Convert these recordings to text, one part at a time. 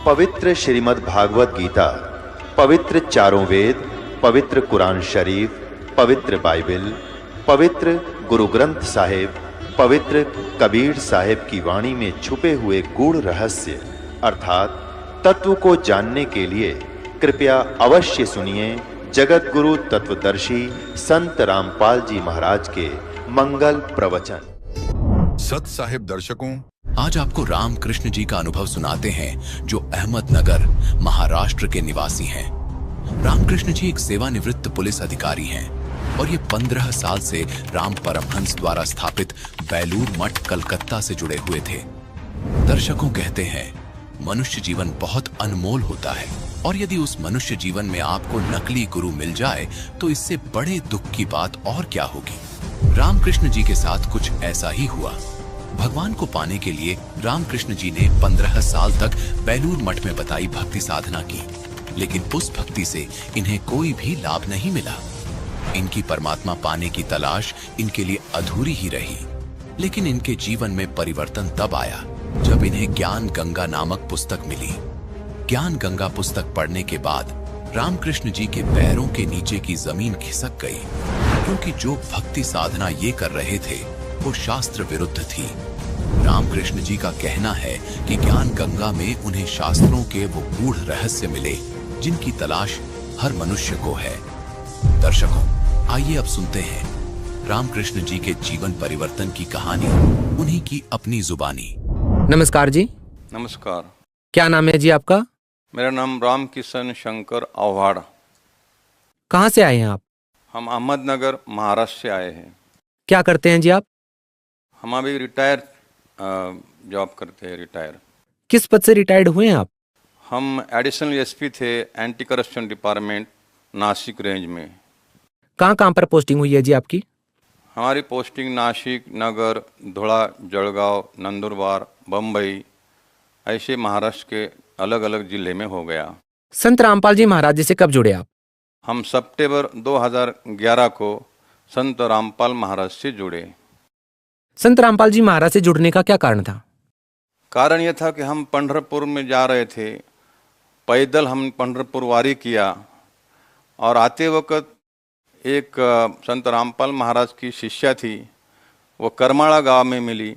पवित्र श्रीमद् भागवत गीता, पवित्र चारों वेद, पवित्र कुरान शरीफ, पवित्र बाइबल, पवित्र गुरु ग्रंथ साहिब, पवित्र कबीर साहिब की वाणी में छुपे हुए गूढ़ रहस्य अर्थात तत्व को जानने के लिए कृपया अवश्य सुनिए जगत गुरु तत्वदर्शी संत रामपाल जी महाराज के मंगल प्रवचन। सत साहिब दर्शकों, आज आपको रामकृष्ण जी का अनुभव सुनाते हैं जो अहमदनगर महाराष्ट्र के निवासी हैं। रामकृष्ण जी एक सेवानिवृत्त पुलिस अधिकारी हैं और ये 15 साल से राम परमहंस द्वारा स्थापित बेलूर मठ कलकत्ता से जुड़े हुए थे। दर्शकों कहते हैं मनुष्य जीवन बहुत अनमोल होता है और यदि उस मनुष्य जीवन में आपको नकली गुरु मिल जाए तो इससे बड़े दुख की बात और क्या होगी। रामकृष्ण जी के साथ कुछ ऐसा ही हुआ। भगवान को पाने के लिए रामकृष्ण जी ने 15 साल तक बेलूर मठ में बताई भक्ति साधना की, लेकिन उस भक्ति से इन्हें कोई भी लाभ नहीं मिला। इनकी परमात्मा पाने की तलाश इनके लिए अधूरी ही रही। लेकिन इनके जीवन में परिवर्तन तब आया जब इन्हें ज्ञान गंगा नामक पुस्तक मिली। ज्ञान गंगा पुस्तक पढ़ने के बाद रामकृष्ण जी के पैरों के नीचे की जमीन खिसक गई, क्योंकि जो भक्ति साधना ये कर रहे थे वो शास्त्र विरुद्ध थी। रामकृष्ण जी का कहना है कि ज्ञान गंगा में उन्हें शास्त्रों के वो गूढ़ रहस्य मिले जिनकी तलाश हर मनुष्य को है। दर्शकों, आइए अब सुनते हैं रामकृष्ण जी के जीवन परिवर्तन की कहानी, उन्हीं की अपनी जुबानी। नमस्कार जी। नमस्कार। क्या नाम है जी आपका? मेरा नाम रामकिशन शंकर आव्हाड़। कहाँ से आए हैं आप? हम अहमदनगर महाराष्ट्र से आए हैं। क्या करते हैं जी आप? हम अभी रिटायर जॉब करते हैं। रिटायर। किस पद से रिटायर्ड हुए हैं आप? हम एडिशनल एसपी थे anti corruption department Nashik range में। कहाँ पर पोस्टिंग हुई है जी आपकी? हमारी पोस्टिंग नासिक, नगर, धुला, जलगांव, नंदुरबार, बम्बई, ऐसे महाराष्ट्र के अलग अलग जिले में हो गया। संत रामपाल जी महाराज जी से कब जुड़े आप? हम सितंबर 2011 को संत रामपाल महाराज से जुड़े। संत रामपाल जी महाराज से जुड़ने का क्या कारण था? कारण यह था कि हम पंढरपुर में जा रहे थे। पैदल हम पंढरपुर वारी किया और आते वक्त एक संत रामपाल महाराज की शिष्या थी, वो करमाड़ा गांव में मिली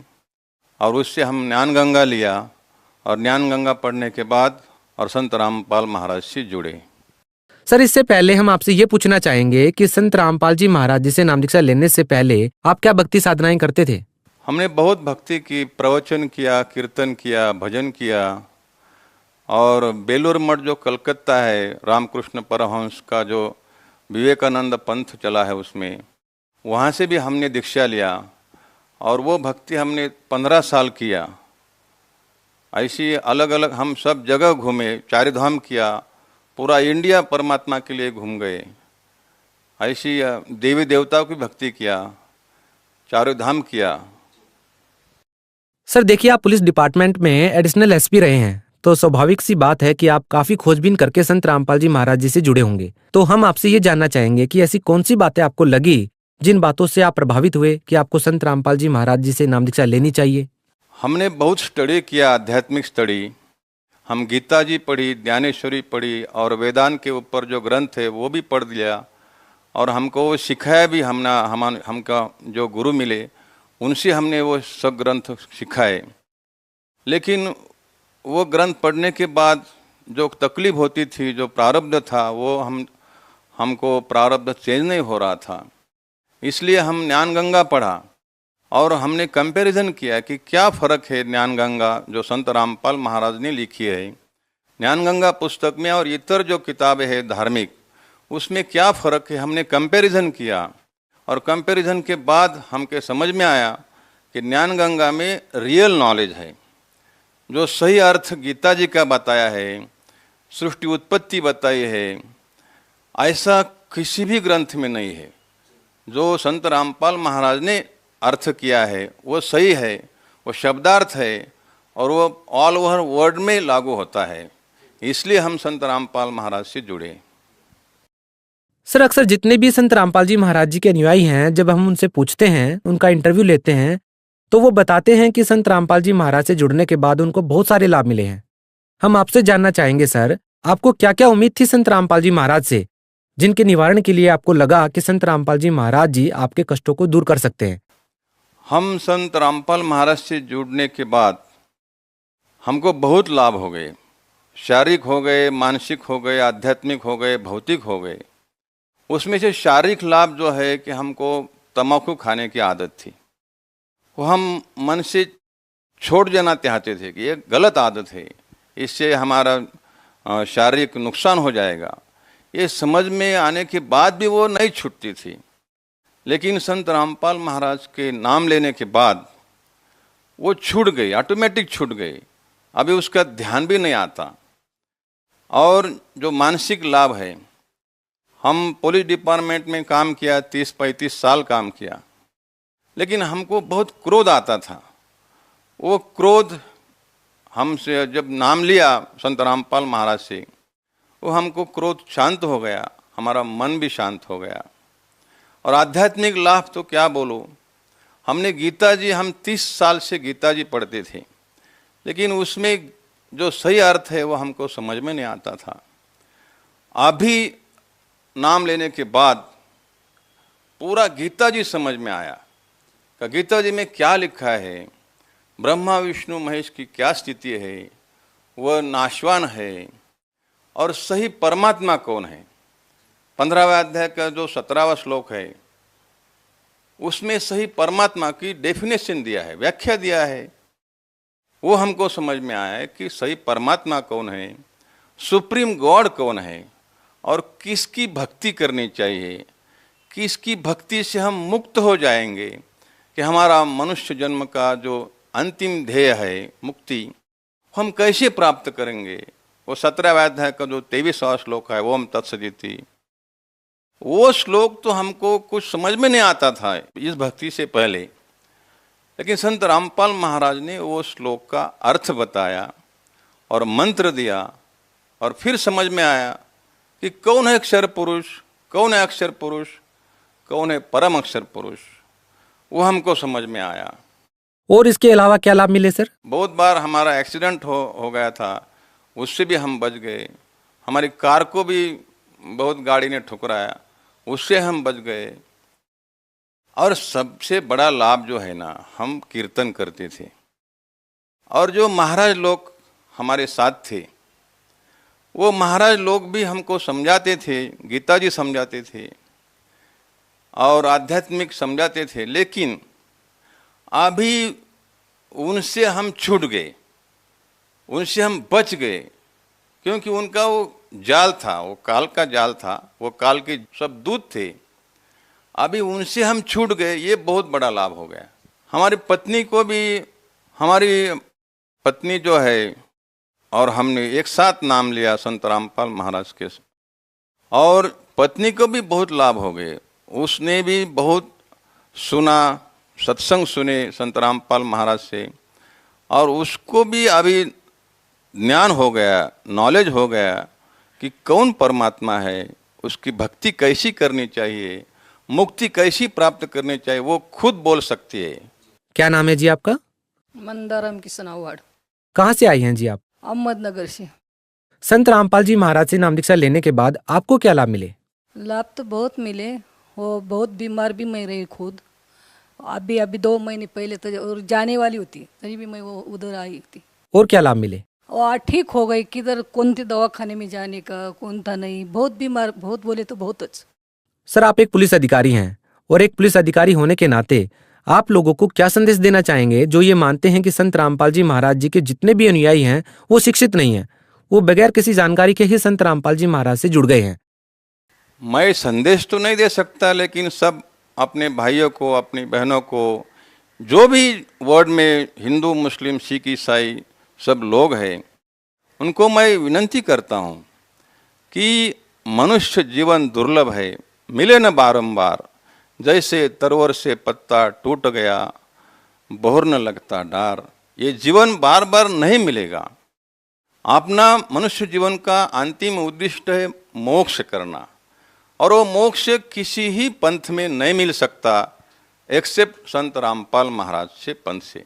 और उससे हम ज्ञान गंगा लिया और ज्ञान गंगा पढ़ने के बाद और संत रामपाल महाराज से जुड़े। सर, इससे पहले हम आपसे ये पूछना चाहेंगे कि संत रामपाल जी महाराज जी से नाम दीक्षा लेने से पहले आप क्या भक्ति साधनाएं करते थे? हमने बहुत भक्ति की, प्रवचन किया, कीर्तन किया, भजन किया और बेलूर मठ जो कलकत्ता है, रामकृष्ण परमहंस का जो विवेकानंद पंथ चला है उसमें, वहाँ से भी हमने दीक्षा लिया और वो भक्ति हमने 15 साल किया। ऐसी अलग अलग हम सब जगह घूमे, चारिधाम किया, पूरा इंडिया परमात्मा के लिए घूम गए। ऐसी देवी देवताओं की भक्ति किया, चारों धाम किया। सर देखिए, आप पुलिस डिपार्टमेंट में एडिशनल एसपी रहे हैं, तो स्वाभाविक सी बात है कि आप काफी खोजबीन करके संत रामपाल जी महाराज जी से जुड़े होंगे। तो हम आपसे ये जानना चाहेंगे कि ऐसी कौन सी बातें आपको लगी जिन बातों से आप प्रभावित हुए कि आपको संत रामपाल जी महाराज जी से नाम दीक्षा लेनी चाहिए? हमने बहुत स्टडी किया, आध्यात्मिक स्टडी। हम गीता जी पढ़ी, ज्ञानेश्वरी पढ़ी और वेदांत के ऊपर जो ग्रंथ है वो भी पढ़ लिया और हमको वो सिखाया भी। हमका जो गुरु मिले उनसे हमने वो सब ग्रंथ सिखाए। लेकिन वो ग्रंथ पढ़ने के बाद जो तकलीफ होती थी, जो प्रारब्ध था, वो हमको प्रारब्ध चेंज नहीं हो रहा था। इसलिए हम ज्ञान गंगा पढ़ा और हमने कंपैरिजन किया कि क्या फ़र्क है ज्ञान गंगा जो संत रामपाल महाराज ने लिखी है, ज्ञान गंगा पुस्तक में और इतर जो किताबें हैं धार्मिक, उसमें क्या फ़र्क है। हमने कंपैरिजन किया और कंपैरिजन के बाद हमके समझ में आया कि ज्ञान गंगा में रियल नॉलेज है, जो सही अर्थ गीता जी का बताया है, सृष्टि उत्पत्ति बताई है, ऐसा किसी भी ग्रंथ में नहीं है। जो संत रामपाल महाराज ने अर्थ किया है वो सही है, वो शब्दार्थ है और वो ऑल ओवर वर्ल्ड में लागू होता है। इसलिए हम संत रामपाल महाराज से जुड़े। सर, अक्सर जितने भी संत रामपाल जी महाराज जी के अनुयायी हैं, जब हम उनसे पूछते हैं, उनका इंटरव्यू लेते हैं, तो वो बताते हैं कि संत रामपाल जी महाराज से जुड़ने के बाद उनको बहुत सारे लाभ मिले हैं। हम आपसे जानना चाहेंगे सर, आपको क्या क्या उम्मीद थी संत रामपाल जी महाराज से, जिनके निवारण के लिए आपको लगा कि संत रामपाल जी महाराज जी आपके कष्टों को दूर कर सकते हैं? हम संत रामपाल महाराज से जुड़ने के बाद हमको बहुत लाभ हो गए। शारीरिक हो गए, मानसिक हो गए, आध्यात्मिक हो गए, भौतिक हो गए। उसमें से शारीरिक लाभ जो है कि हमको तम्बाकू खाने की आदत थी, वो हम मन से छोड़ देना चाहते थे कि ये गलत आदत है, इससे हमारा शारीरिक नुकसान हो जाएगा। ये समझ में आने के बाद भी वो नहीं छूटती थी। लेकिन संत रामपाल महाराज के नाम लेने के बाद वो छूट गई, ऑटोमेटिक छूट गई। अभी उसका ध्यान भी नहीं आता। और जो मानसिक लाभ है, हम पुलिस डिपार्टमेंट में काम किया, 30-35 साल काम किया, लेकिन हमको बहुत क्रोध आता था। वो क्रोध हमसे जब नाम लिया संत रामपाल महाराज से, वो हमको क्रोध शांत हो गया, हमारा मन भी शांत हो गया। और आध्यात्मिक लाभ तो क्या बोलो, हमने गीता जी, हम 30 साल से गीता जी पढ़ते थे, लेकिन उसमें जो सही अर्थ है वो हमको समझ में नहीं आता था। अभी नाम लेने के बाद पूरा गीता जी समझ में आया कि गीता जी में क्या लिखा है, ब्रह्मा विष्णु महेश की क्या स्थिति है, वह नाशवान है, और सही परमात्मा कौन है। 15वें अध्याय का जो 17वां श्लोक है, उसमें सही परमात्मा की डेफिनेशन दिया है, व्याख्या दिया है। वो हमको समझ में आया है कि सही परमात्मा कौन है, सुप्रीम गॉड कौन है, और किसकी भक्ति करनी चाहिए, किसकी भक्ति से हम मुक्त हो जाएंगे, कि हमारा मनुष्य जन्म का जो अंतिम ध्येय है मुक्ति, हम कैसे प्राप्त करेंगे। वो 17वें अध्याय का जो 23वां श्लोक है, वो हम तत्सदिति, वो श्लोक तो हमको कुछ समझ में नहीं आता था इस भक्ति से पहले, लेकिन संत रामपाल महाराज ने वो श्लोक का अर्थ बताया और मंत्र दिया, और फिर समझ में आया कि कौन है अक्षर पुरुष, कौन है अक्षर पुरुष, कौन है परम अक्षर पुरुष, वो हमको समझ में आया। और इसके अलावा क्या लाभ मिले सर? बहुत बार हमारा एक्सीडेंट हो गया था, उससे भी हम बच गए। हमारी कार को भी बहुत गाड़ी ने ठुकराया, उससे हम बच गए। और सबसे बड़ा लाभ जो है ना, हम कीर्तन करते थे, और जो महाराज लोग हमारे साथ थे, वो महाराज लोग भी हमको समझाते थे, गीता जी समझाते थे और आध्यात्मिक समझाते थे। लेकिन अभी उनसे हम छूट गए, उनसे हम बच गए, क्योंकि उनका वो जाल था, वो काल का जाल था, वो काल के सब दूत थे। अभी उनसे हम छूट गए, ये बहुत बड़ा लाभ हो गया। हमारी पत्नी को भी, हमारी पत्नी जो है और हमने एक साथ नाम लिया संत रामपाल महाराज के, और पत्नी को भी बहुत लाभ हो गए। उसने भी बहुत सुना, सत्संग सुने संत रामपाल महाराज से, और उसको भी अभी ज्ञान हो गया, नॉलेज हो गया कि कौन परमात्मा है, उसकी भक्ति कैसी करनी चाहिए, मुक्ति कैसी प्राप्त करनी चाहिए, वो खुद बोल सकती है। क्या नाम है जी आपका? मंदाराम किशन आवाड़। कहाँ से आई हैं जी आप? अहमदनगर से। संत रामपाल जी महाराज से नाम दीक्षा लेने के बाद आपको क्या लाभ मिले? लाभ तो बहुत मिले। वो बहुत बीमार भी मैं रही खुद, अभी 2 महीने पहले तो, और जाने वाली होती तभी भी मैं वो उधर आई थी। और क्या लाभ मिले? और ठीक हो गई, किधर कौन सी दवाखाने में जाने का कौन था नहीं, बहुत बीमार, बहुत बोले तो बहुत अच्छा। सर, आप एक पुलिस अधिकारी हैं, और एक पुलिस अधिकारी होने के नाते आप लोगों को क्या संदेश देना चाहेंगे जो ये मानते हैं कि संत रामपाल जी महाराज जी के जितने भी अनुयायी हैं वो शिक्षित नहीं हैं, वो बगैर किसी जानकारी के ही संत रामपाल जी महाराज से जुड़ गए हैं? मैं संदेश तो नहीं दे सकता, लेकिन सब अपने भाइयों को, अपनी बहनों को, जो भी वर्ल्ड में हिंदू, मुस्लिम, सिख, ईसाई सब लोग हैं, उनको मैं विनती करता हूँ कि मनुष्य जीवन दुर्लभ है, मिले न बारंबार। जैसे तरवर से पत्ता टूट गया, बोहर न लगता डार। ये जीवन बार बार नहीं मिलेगा। अपना मनुष्य जीवन का अंतिम उद्देश्य है मोक्ष करना, और वो मोक्ष किसी ही पंथ में नहीं मिल सकता एक्सेप्ट संत रामपाल महाराज से पंथ से।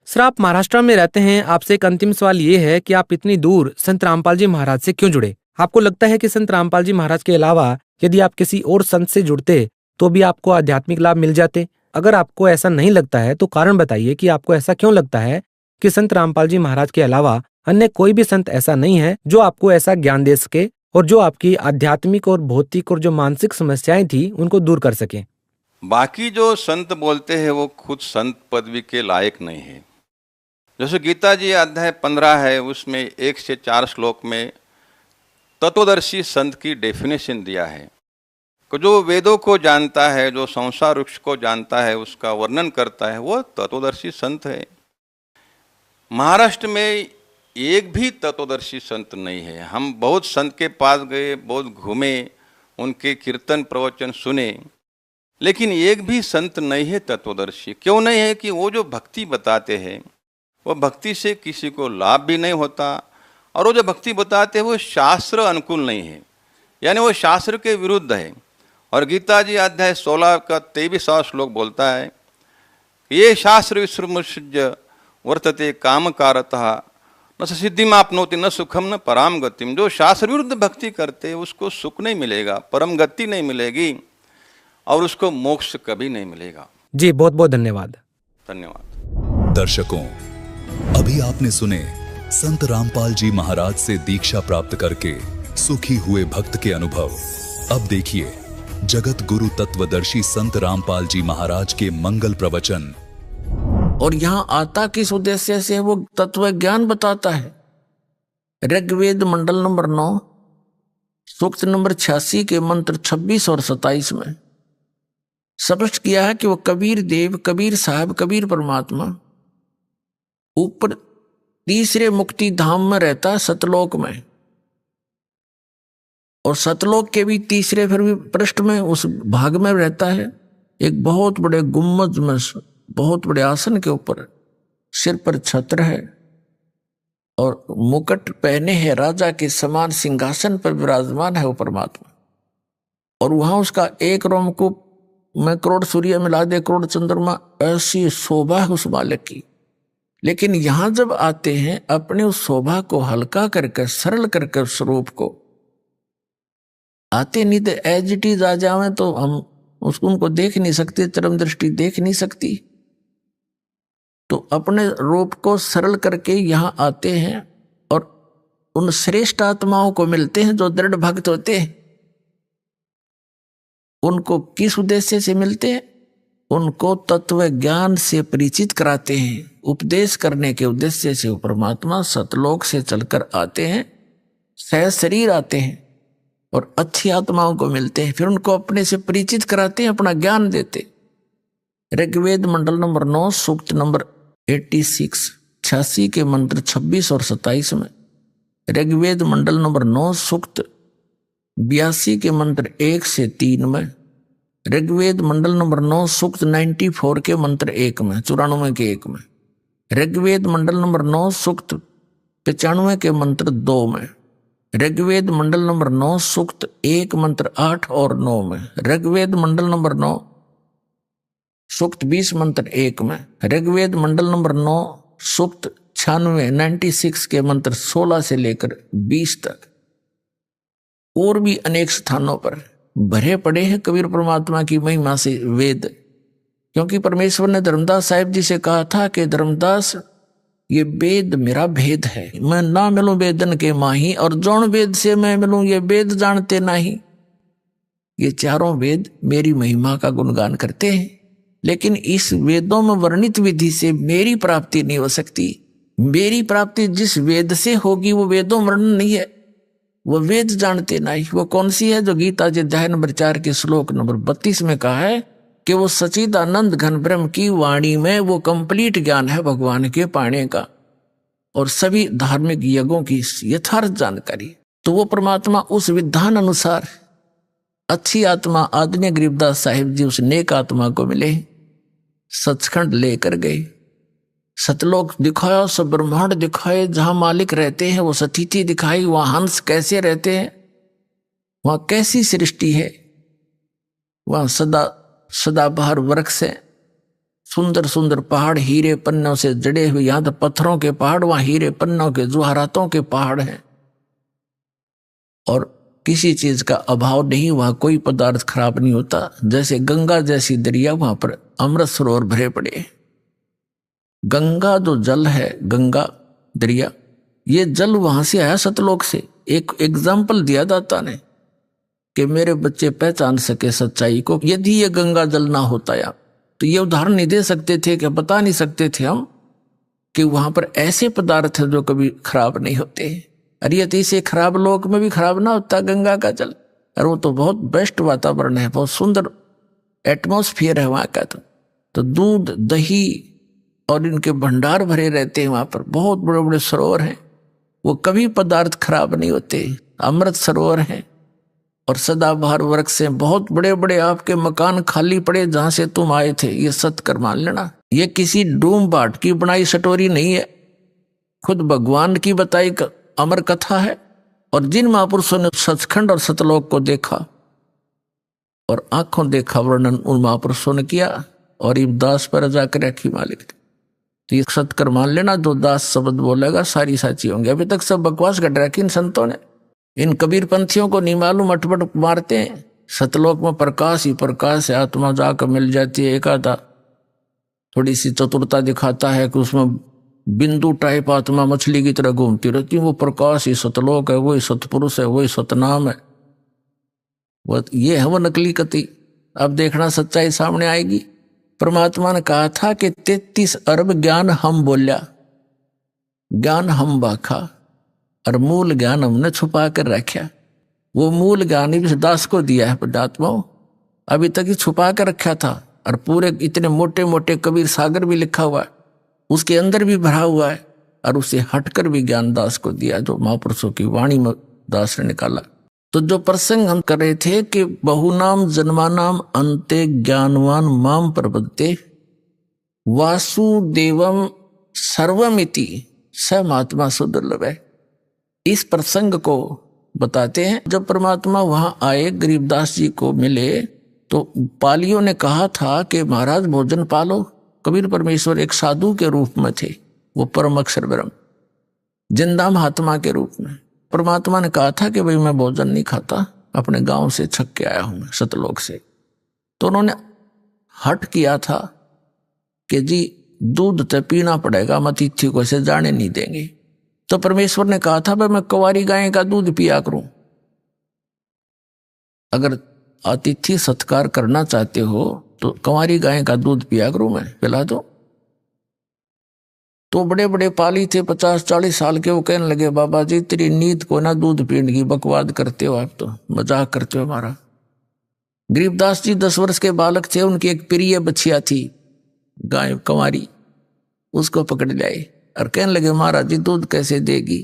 सर, आप महाराष्ट्र में रहते हैं, आपसे एक अंतिम सवाल ये है कि आप इतनी दूर संत रामपाल जी महाराज से क्यों जुड़े? आपको लगता है कि संत रामपाल जी महाराज के अलावा यदि आप किसी और संत से जुड़ते तो भी आपको आध्यात्मिक लाभ मिल जाते? अगर आपको ऐसा नहीं लगता है तो कारण बताइए कि आपको ऐसा क्यों लगता है कि संत रामपाल जी महाराज के अलावा अन्य कोई भी संत ऐसा नहीं है जो आपको ऐसा ज्ञान दे सके और जो आपकी आध्यात्मिक और भौतिक और जो मानसिक समस्याएं थी उनको दूर कर सके। बाकी जो संत बोलते हैं वो खुद संत पदवी के लायक नहीं है। जैसे गीता जी अध्याय 15 है, उसमें 1 से 4 श्लोक में तत्वदर्शी संत की डेफिनेशन दिया है कि जो वेदों को जानता है, जो संसार वृक्ष को जानता है, उसका वर्णन करता है, वो तत्वदर्शी संत है। महाराष्ट्र में एक भी तत्वदर्शी संत नहीं है। हम बहुत संत के पास गए, बहुत घूमे, उनके कीर्तन प्रवचन सुने, लेकिन एक भी संत नहीं है तत्वदर्शी। क्यों नहीं है? कि वो जो भक्ति बताते हैं वो भक्ति से किसी को लाभ भी नहीं होता, और वो जो भक्ति बताते हैं वो शास्त्र अनुकूल नहीं है, यानी वो शास्त्र के विरुद्ध है। और गीता जी अध्याय 16 का 23वां श्लोक बोलता है, ये शास्त्र विसृमुषज्य वर्तते कामकारतः न सिद्धिम आपनोति न सुखम न पराम गतिम। जो शास्त्र विरुद्ध भक्ति करते उसको सुख नहीं मिलेगा, परम गति नहीं मिलेगी, और उसको मोक्ष कभी नहीं मिलेगा। जी, बहुत बहुत धन्यवाद। धन्यवाद। दर्शकों, अभी आपने सुने संत रामपाल जी महाराज से दीक्षा प्राप्त करके सुखी हुए भक्त के अनुभव। अब देखिए जगत गुरु तत्वदर्शी संत रामपाल जी महाराज के मंगल प्रवचन। और यहाँ आता किस उद्देश्य से? वो तत्व ज्ञान बताता है। ऋग्वेद मंडल नंबर 9 सूक्त नंबर 86 के मंत्र 26 और 27 में स्पष्ट किया है कि वो कबीर देव, कबीर साहब, कबीर परमात्मा ऊपर तीसरे मुक्ति धाम में रहता है, सतलोक में। और सतलोक के भी तीसरे फिर भी पृष्ठ में उस भाग में रहता है, एक बहुत बड़े गुम्बद में, बहुत बड़े आसन के ऊपर, सिर पर छत्र है और मुकुट पहने है, राजा के समान सिंहासन पर विराजमान है वो परमात्मा। और वहां उसका एक रोमकूप में करोड़ सूर्य मिला दे, करोड़ चंद्रमा, ऐसी शोभा है उस मालिक की। लेकिन यहां जब आते हैं, अपने उस शोभा को हल्का करके, सरल करके स्वरूप को आते, नहीं तो एज इट इज आ जावे तो हम उसको उनको देख नहीं सकते, चरम दृष्टि देख नहीं सकती। तो अपने रूप को सरल करके यहाँ आते हैं और उन श्रेष्ठ आत्माओं को मिलते हैं जो दृढ़ भक्त होते हैं। उनको किस उद्देश्य से मिलते हैं? उनको तत्व ज्ञान से परिचित कराते हैं। उपदेश करने के उद्देश्य से वो परमात्मा सतलोक से चलकर आते हैं, सह शरीर आते हैं और अच्छी आत्माओं को मिलते हैं, फिर उनको अपने से परिचित कराते हैं, अपना ज्ञान देते। ऋग्वेद मंडल नंबर 9 सूक्त नंबर 86 के मंत्र 26 और 27 में, ऋग्वेद मंडल नंबर 9 सूक्त 82 के मंत्र 1 से 3 में, ऋग्वेद मंडल नंबर 9 सूक्त 94 के मंत्र 1 में, 94 के 1 में, ऋग्वेद मंडल नंबर 9 सूक्त 95 के मंत्र 2 में, ऋग्वेद मंडल नंबर 9 सूक्त 1 मंत्र 8 और 9 में, ऋग्वेद मंडल नंबर 9 सूक्त 20 मंत्र 1 में, ऋग्वेद मंडल नंबर 9 सूक्त 96 के मंत्र 16 से लेकर 20 तक, और भी अनेक स्थानों पर भरे पड़े हैं कबीर परमात्मा की महिमा से वेद। क्योंकि परमेश्वर ने धर्मदास साहिब जी से कहा था कि धर्मदास, ये वेद मेरा भेद है, मैं ना मिलूं वेदन के माही, और जौन वेद से मैं मिलूं ये वेद जानते नहीं। ये चारों वेद मेरी महिमा का गुणगान करते हैं, लेकिन इस वेदों में वर्णित विधि से मेरी प्राप्ति नहीं हो सकती। मेरी प्राप्ति जिस वेद से होगी वो वेदों वर्णन नहीं है, वो वेद जानते नहीं। वो कौन सी है? जो गीता जी अध्याय नंबर 4 के श्लोक नंबर 32 में कहा है कि वो सचिदानंद घन ब्रह्म की वाणी में वो कंप्लीट ज्ञान है भगवान के पाने का, और सभी धार्मिक यज्ञों की यथार्थ जानकारी। तो वो परमात्मा उस विधान अनुसार अच्छी आत्मा आदरणीय गरीबदास साहिब जी उस नेक आत्मा को मिले, सचखंड लेकर गए, सतलोक दिखाया, सब ब्रह्मांड दिखाए, जहां मालिक रहते हैं वो सतीथि दिखाई, वहां हंस कैसे रहते हैं, वहां कैसी सृष्टि है, वहां सदाबहार वृक्ष है, सुंदर सुंदर पहाड़ हीरे पन्नों से जड़े हुए, यहां तो पत्थरों के पहाड़, वहां हीरे पन्नों के जुहारातों के पहाड़ हैं। और किसी चीज का अभाव नहीं, वहां कोई पदार्थ खराब नहीं होता। जैसे गंगा जैसी दरिया, वहां पर अमृत सरोवर भरे पड़े। गंगा जो जल है, गंगा दरिया, ये जल वहां से आया सतलोक से। एक एग्जाम्पल दिया दाता ने कि मेरे बच्चे पहचान सके सच्चाई को। यदि ये गंगा जल ना होता या तो ये उदाहरण नहीं दे सकते थे, कि बता नहीं सकते थे हम कि वहां पर ऐसे पदार्थ हैं जो कभी खराब नहीं होते। अरे यदि इसे खराब लोक में भी खराब ना होता गंगा का जल। और वो तो बहुत बेस्ट वातावरण है, बहुत सुंदर एटमॉस्फेयर है वहां का। तो दूध दही और इनके भंडार भरे रहते हैं वहां पर। बहुत बड़े बड़े सरोवर हैं, वो कभी पदार्थ खराब नहीं होते। अमृत सरोवर है और सदाबहार वृक्ष से बहुत बड़े बड़े आपके मकान खाली पड़े जहां से तुम आए थे। ये सत कर मान लेना, ये किसी डूम बाट की बनाई स्टोरी नहीं है, खुद भगवान की बताई अमर कथा है। और जिन महापुरुषों ने सचखंड और सतलोक को देखा और आंखों देखा वर्णन उन महापुरुषों ने किया, और ये दास पर जाकर रखी मालिक। तो ये सत्कर मान लेना, जो दास शब्द बोलेगा सारी साची होंगे। अभी तक सब बकवास कर रखी इन संतों ने। इन कबीर पंथियों को नहीं मालूम, अटपट मारते हैं। सतलोक में प्रकाश ही प्रकाश है, आत्मा जाकर मिल जाती है। एक आधा थोड़ी सी चतुरता दिखाता है कि उसमें बिंदु टाइप आत्मा मछली की तरह घूमती रहती है। वो प्रकाश ही सतलोक है, वही सतपुरुष है, वही सतनाम है। वो ये है वो नकली कति। अब देखना सच्चाई सामने आएगी। परमात्मा ने कहा था कि 33 अरब ज्ञान हम बोलिया, ज्ञान हम बाखा, और मूल ज्ञान हमने छुपा कर रखा। वो मूल ज्ञान ही दास को दिया है परमात्मा, अभी तक ही छुपा कर रखा था। और पूरे इतने मोटे मोटे कबीर सागर भी लिखा हुआ है, उसके अंदर भी भरा हुआ है। और उसे हटकर भी ज्ञान दास को दिया, जो महापुरुषों की वाणी में दास ने निकाला। तो जो प्रसंग हम कर रहे थे कि बहुनाम जन्मानाम अंते ज्ञानवान माम प्रपद्ये वासुदेवम सर्वमिति स महात्मा सुदुर्लभ है। इस प्रसंग को बताते हैं। जब परमात्मा वहां आए, गरीबदास जी को मिले, तो पालियों ने कहा था कि महाराज भोजन पालो। कबीर परमेश्वर एक साधु के रूप में थे, वो परम अक्षर ब्रह्म जिंदा महात्मा के रूप में। परमात्मा ने कहा था कि भाई मैं भोजन नहीं खाता, अपने गांव से छक के आया हूं मैं सतलोक से। तो उन्होंने हट किया था कि जी दूध तो पीना पड़ेगा, हम अतिथि को ऐसे जाने नहीं देंगे। तो परमेश्वर ने कहा था भाई मैं कुंवारी गाय का दूध पिया करूं। अगर अतिथि सत्कार करना चाहते हो तो कुंवारी गाय का दूध पिया करूं, मैं पिला दो। तो बड़े बड़े पाली थे 50-40 साल के, वो कहने लगे बाबा जी तेरी नींद को ना दूध पीने की बकवाद करते हो, आप तो मजाक करते हो हमारा। गरीबदास जी 10 वर्ष के बालक थे, उनकी एक प्रिय बछिया थी गाय कुंवारी, उसको पकड़ लाए और कहने लगे महाराज जी दूध कैसे देगी,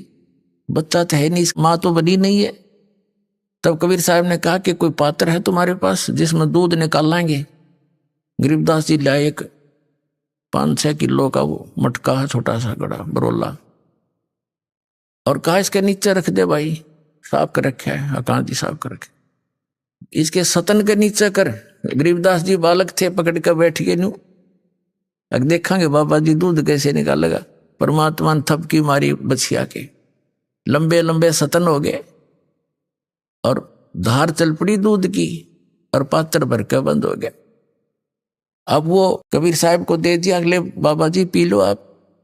बच्चा तो है नहीं, माँ तो बनी नहीं है। तब कबीर साहब ने कहा कि कोई पात्र है तुम्हारे पास जिसमें दूध निकाल लाएंगे। गरीबदास जी लाए एक 5-6 किलो का वो मटका है, छोटा सा गड़ा बरोला, और कहा इसके नीचे रख दे भाई, साफ कर रखे है, कहाँ जी साफ कर रखे, इसके सतन के नीचे कर। गरीबदास जी बालक थे, पकड़ कर बैठ गए नू, अब देखेंगे बाबा जी दूध कैसे निकालेगा। परमात्मा ने थपकी मारी बछिया के, लंबे लंबे सतन हो गए और धार चल पड़ी दूध की, और पात्र भर के बंद हो गया। अब वो कबीर साहब को दे दिया, अगले बाबा जी पी लो आप।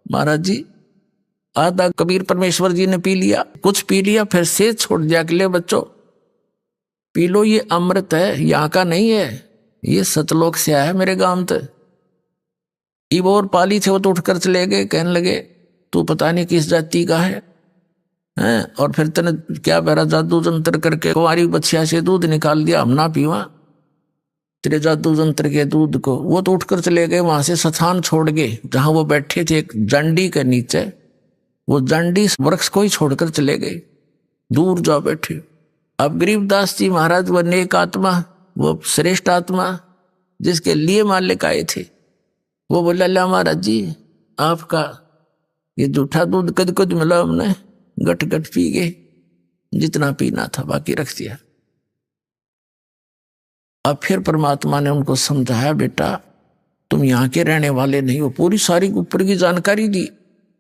महाराज जी आधा कबीर परमेश्वर जी ने पी लिया, कुछ पी लिया, फिर से छोड़ दिया, अगले बच्चों पी लो, ये अमृत है, यहाँ का नहीं है, ये सतलोक से आया है मेरे गांव तक। इब और पाली थे, वो तो उठकर चले गए, कहने लगे तू पता नहीं किस जाति का है, और फिर तने क्या बेरा जादू जंत्र करके कुंवारी बछिया से दूध निकाल दिया, हम ना पीवा तेरे जादू जंत्र के दूध को। वो तो उठकर चले गए, वहां से स्थान छोड़ गए जहां वो बैठे थे, एक जंडी के नीचे, वो जंडी वृक्ष को ही छोड़कर चले गए, दूर जा बैठे। अब गरीबदास जी महाराज वो नेक आत्मा, वो श्रेष्ठ आत्मा जिसके लिए मालिक आए थे, वो बोला ला महाराज जी आपका ये जूठा दूध कद कद मिला, हमने गट गट पी गए, जितना पीना था बाकी रख दिया। अब फिर परमात्मा ने उनको समझाया बेटा तुम यहाँ के रहने वाले नहीं हो। पूरी सारी ऊपर की जानकारी दी।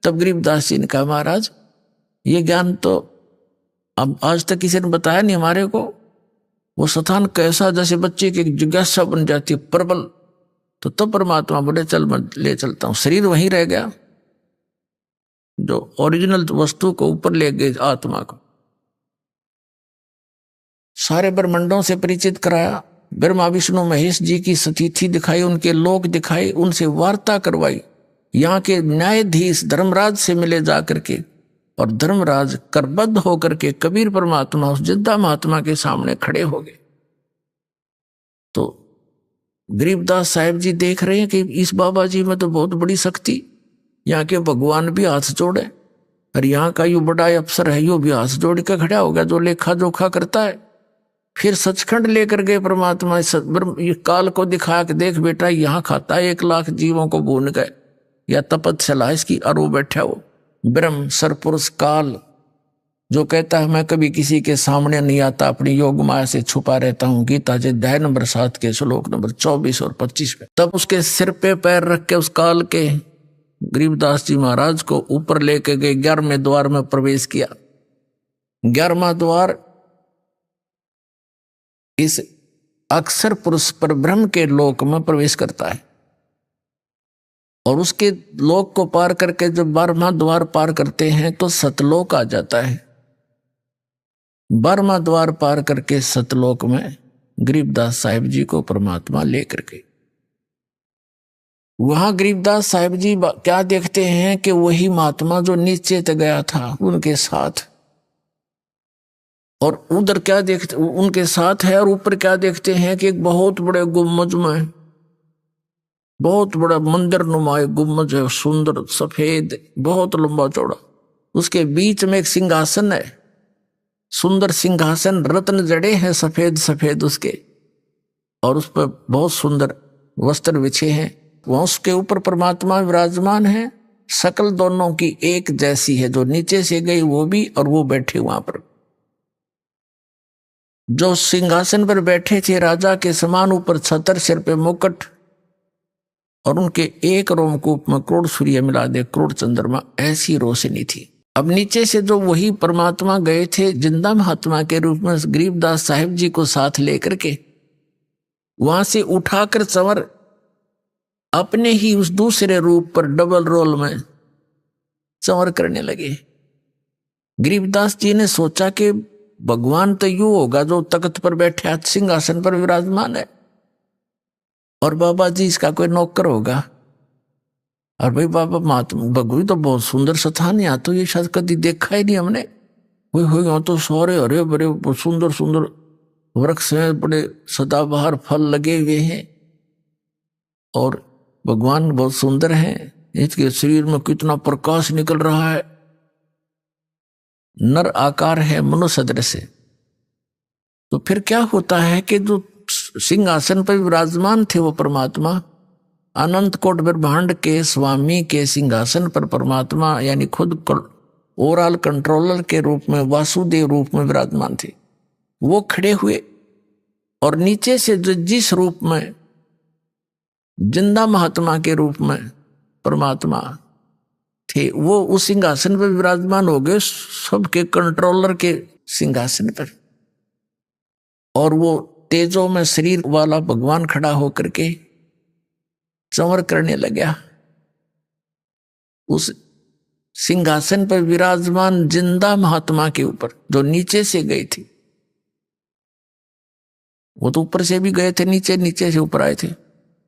तब गरीबदास जी ने कहा महाराज ये ज्ञान तो अब आज तक किसी ने बताया नहीं हमारे को। वो स्थान कैसा, जैसे बच्चे की जिज्ञासा बन जाती है प्रबल। तो तब परमात्मा बोले चल मैं ले चलता हूं। शरीर वहीं रह गया, जो ओरिजिनल वस्तु को ऊपर ले गए आत्मा को। सारे ब्रह्मांडों से परिचित कराया। ब्रह्मा विष्णु महेश जी की स्थिति दिखाई, उनके लोक दिखाए, उनसे वार्ता करवाई। यहाँ के न्यायाधीश धर्मराज से मिले जा करके, और धर्मराज करबद्ध होकर के कबीर परमात्मा उस जिद्दा महात्मा के सामने खड़े हो गए। तो गरीबदास साहिब जी देख रहे हैं कि इस बाबा जी में तो बहुत बड़ी शक्ति, यहाँ के भगवान भी हाथ जोड़े, और यहाँ का यो बड़ा अफसर है यो भी हाथ जोड़ के खड़ा हो गया, जो लेखा जोखा करता है। फिर सचखंड लेकर गए परमात्मा, ये काल को दिखाया कि देख बेटा यहाँ खाता है 1 लाख जीवों को भून गए, या तपस्या इसकी अरु बैठा हो ब्रह्म सरपुरुष काल, जो कहता है मैं कभी किसी के सामने नहीं आता, अपनी योग माया से छुपा रहता हूँ। गीता जी अध्याय नंबर 7 के श्लोक नंबर 24 और 25 में। तब उसके सिर पे पैर रख के उस काल के गरीबदास जी महाराज को ऊपर लेके गए, 11वें द्वार में प्रवेश किया। 11वां द्वार इस अक्षर पुरुष पर ब्रह्म के लोक में प्रवेश करता है, और उसके लोक को पार करके जब 12वां द्वार पार करते हैं तो सतलोक आ जाता है। 12वां द्वार पार करके सतलोक में गरीबदास साहिब जी को परमात्मा लेकर गए। वहां गरीबदास साहिब जी क्या देखते हैं कि वही महात्मा जो नीचे तक गया था उनके साथ, और उधर क्या देखते उनके साथ है, और ऊपर क्या देखते हैं कि एक बहुत बड़े गुम्बज में बहुत बड़ा मंदिर नुमा गुम्बज है, सुंदर सफेद बहुत लंबा चौड़ा। उसके बीच में एक सिंहासन है, सुंदर सिंहासन, रत्न जड़े हैं सफेद सफेद उसके, और उस पर बहुत सुंदर वस्त्र बिछे हैं। वहां उसके ऊपर परमात्मा विराजमान है। शकल दोनों की एक जैसी है, जो नीचे से गई वो भी और वो बैठे वहां पर। जो सिंहासन पर बैठे थे राजा के समान, ऊपर छतर, सिर पे मुकुट, और उनके एक रोमकूप में करोड़ सूर्य मिला दे करोड़ चंद्रमा, ऐसी रोशनी थी। अब नीचे से जो वही परमात्मा गए थे जिंदा महात्मा के रूप में गरीबदास साहिब जी को साथ लेकर के, वहां से उठाकर चंवर अपने ही उस दूसरे रूप पर डबल रोल में चंवर करने लगे। गरीबदास जी ने सोचा कि भगवान तो यूं होगा जो तख्त पर बैठे सिंहासन पर विराजमान है, और बाबा जी इसका कोई नौकर होगा। और भाई बाबा महात्मा भगवी तो बहुत सुंदर स्थान, यहाँ तो ये शायद कभी देखा ही नहीं हमने। वही यहाँ तो सारे हरे भरे सुंदर सुंदर वृक्ष हैं, बड़े सदाबहार फल लगे हुए हैं, और भगवान बहुत सुंदर हैं। इसके शरीर में कितना प्रकाश निकल रहा है, नर आकार है मनुष्य सदृश। तो फिर क्या होता है कि जो सिंहासन पर विराजमान थे वो परमात्मा, अनंत कोट ब्रह्मांड के स्वामी के सिंहासन पर परमात्मा यानी खुद ओवरऑल कंट्रोलर के रूप में, वासुदेव रूप में विराजमान थे। वो खड़े हुए, और नीचे से जिस रूप में जिंदा महात्मा के रूप में परमात्मा थे, वो उस सिंहासन पर विराजमान हो गए, सबके कंट्रोलर के सिंहासन पर। और वो तेजों में शरीर वाला भगवान खड़ा होकर के चंवर करने लगा। उस सिंहासन पर विराजमान जिंदा महात्मा के ऊपर, जो नीचे से गए थे, वो तो ऊपर से भी गए थे, नीचे नीचे से ऊपर आए थे।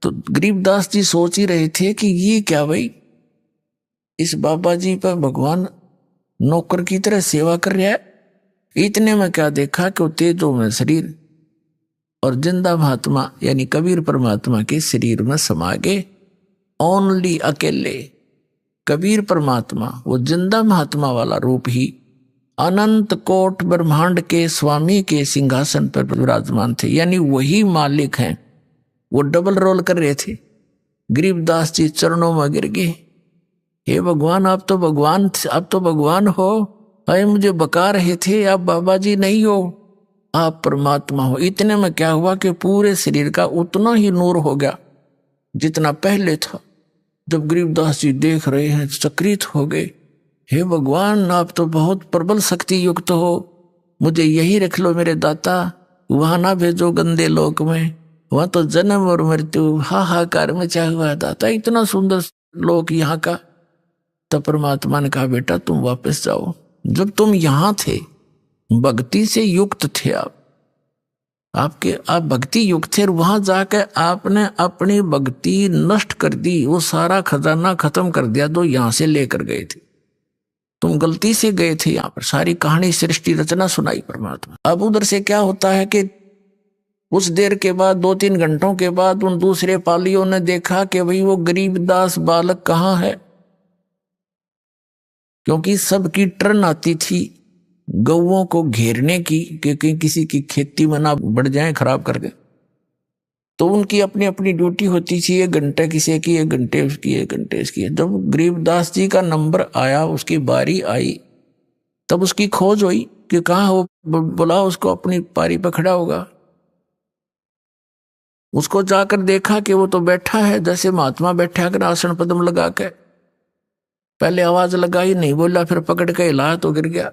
तो गरीबदास जी सोच ही रहे थे कि ये क्या भाई, इस बाबा जी पर भगवान नौकर की तरह सेवा कर रहा है। इतने में क्या देखा कि वो तेजों में शरीर और जिंदा महात्मा यानी कबीर परमात्मा के शरीर में समा गए। ओनली अकेले कबीर परमात्मा, वो जिंदा महात्मा वाला रूप ही अनंत कोट ब्रह्मांड के स्वामी के सिंहासन पर विराजमान थे, यानी वही मालिक हैं। वो डबल रोल कर रहे थे। गरीबदास जी चरणों में गिर गए, हे भगवान आप तो भगवान हो, अरे मुझे बका रहे थे आप बाबा जी नहीं हो, आप परमात्मा हो। इतने में क्या हुआ कि पूरे शरीर का उतना ही नूर हो गया, जितना पहले था। जब गरीबदास जी देख रहे हैं चकित हो गए, हे भगवान आप तो बहुत प्रबल शक्ति युक्त हो, मुझे यही रख लो मेरे दाता, वहां ना भेजो गंदे लोक में, वहां तो जन्म और मृत्यु हाहाकार मचा हुआ दाता, इतना सुंदर लोक यहाँ का। तब परमात्मा ने कहा बेटा तुम वापस जाओ, जब तुम यहां थे भक्ति से युक्त थे, आप भक्ति युक्त थे, वहां जाकर आपने अपनी भक्ति नष्ट कर दी, वो सारा खजाना खत्म कर दिया जो यहां से लेकर गए थे। तुम गलती से गए थे, यहां पर सारी कहानी सृष्टि रचना सुनाई परमात्मा। अब उधर से क्या होता है कि उस देर के बाद 2-3 घंटों के बाद उन दूसरे पालियों ने देखा कि भाई वो गरीबदास बालक कहाँ है, क्योंकि सबकी टर्न आती थी गौओं को घेरने की, क्योंकि किसी की खेती में ना बढ़ जाए खराब कर दे, तो उनकी अपनी अपनी ड्यूटी होती थी, 1 घंटे किसी की, 1 घंटे उसकी, 1 घंटे इसकी। जब गरीबदास जी का नंबर आया, उसकी बारी आई, तब उसकी खोज हुई कि कहाँ वो, बुला उसको, अपनी पारी पर खड़ा होगा। उसको जाकर देखा कि वो तो बैठा है जैसे महात्मा बैठा कर आसन पद्म लगा के। पहले आवाज लगाई, नहीं बोला, फिर पकड़ के हिलाया तो गिर गया।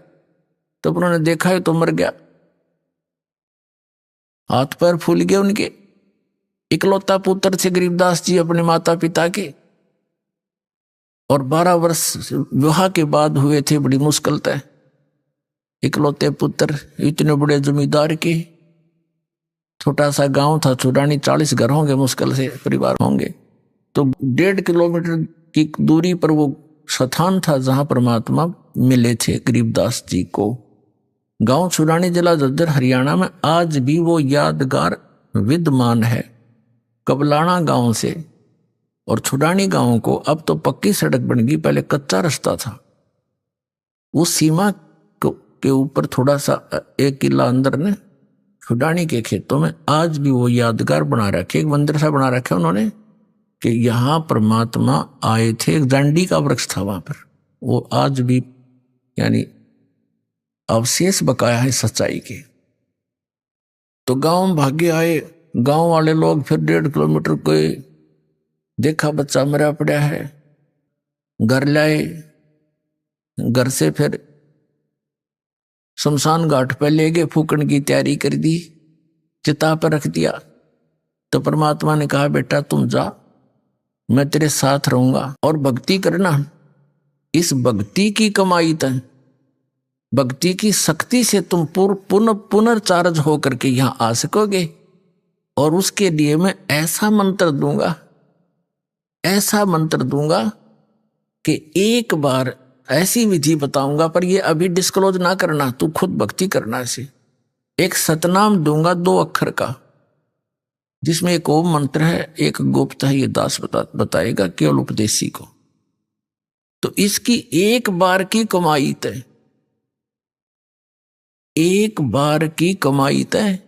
तब उन्होंने देखा है तो मर गया, हाथ पैर फूल गए उनके। इकलौता पुत्र थे गरीबदास जी अपने माता पिता के, और 12 वर्ष विवाह के बाद हुए थे, बड़ी मुश्किल तय। इकलौते पुत्र इतने बड़े जमींदार के, छोटा सा गांव था छुड़ानी, 40 घर होंगे मुश्किल से, परिवार होंगे। तो 1.5 किलोमीटर की दूरी पर वो स्थान था जहां परमात्मा मिले थे गरीबदास जी को। गांव छुड़ानी जिला झज्जर हरियाणा में आज भी वो यादगार विद्यमान है। कबलाना गांव से और छुड़ानी गांव को अब तो पक्की सड़क बन गई, पहले कच्चा रास्ता था। उस सीमा के ऊपर थोड़ा सा 1 किला अंदर ने छुड़ानी के खेतों में आज भी वो यादगार बना रखे, एक मंदिर सा बना रखे उन्होंने कि यहाँ परमात्मा आए थे। एक जांडी का वृक्ष था वहां पर, वो आज भी यानी अवशेष बकाया है सच्चाई के। तो गांव में भागे आए, गांव वाले लोग फिर 1.5 किलोमीटर गए, देखा बच्चा मरा पड़ा है, घर लाए, घर से फिर शमशान घाट पर ले गए, फूकन की तैयारी कर दी, चिता पर रख दिया। तो परमात्मा ने कहा बेटा तुम जा, मैं तेरे साथ रहूंगा और भक्ति करना। इस भक्ति की कमाई तक, भक्ति की शक्ति से तुम पुनर्चार्ज होकर के यहां आ सकोगे। और उसके लिए मैं ऐसा मंत्र दूंगा, ऐसा मंत्र दूंगा कि एक बार ऐसी विधि बताऊंगा, पर ये अभी डिस्क्लोज ना करना, तू खुद भक्ति करना। इसे एक सतनाम दूंगा 2 अक्षर का, जिसमें एक ओम मंत्र है, एक गुप्त है, ये दास बताएगा केवल उपदेशी को। तो इसकी एक बार की कमाई तय, एक बार की कमाई तय,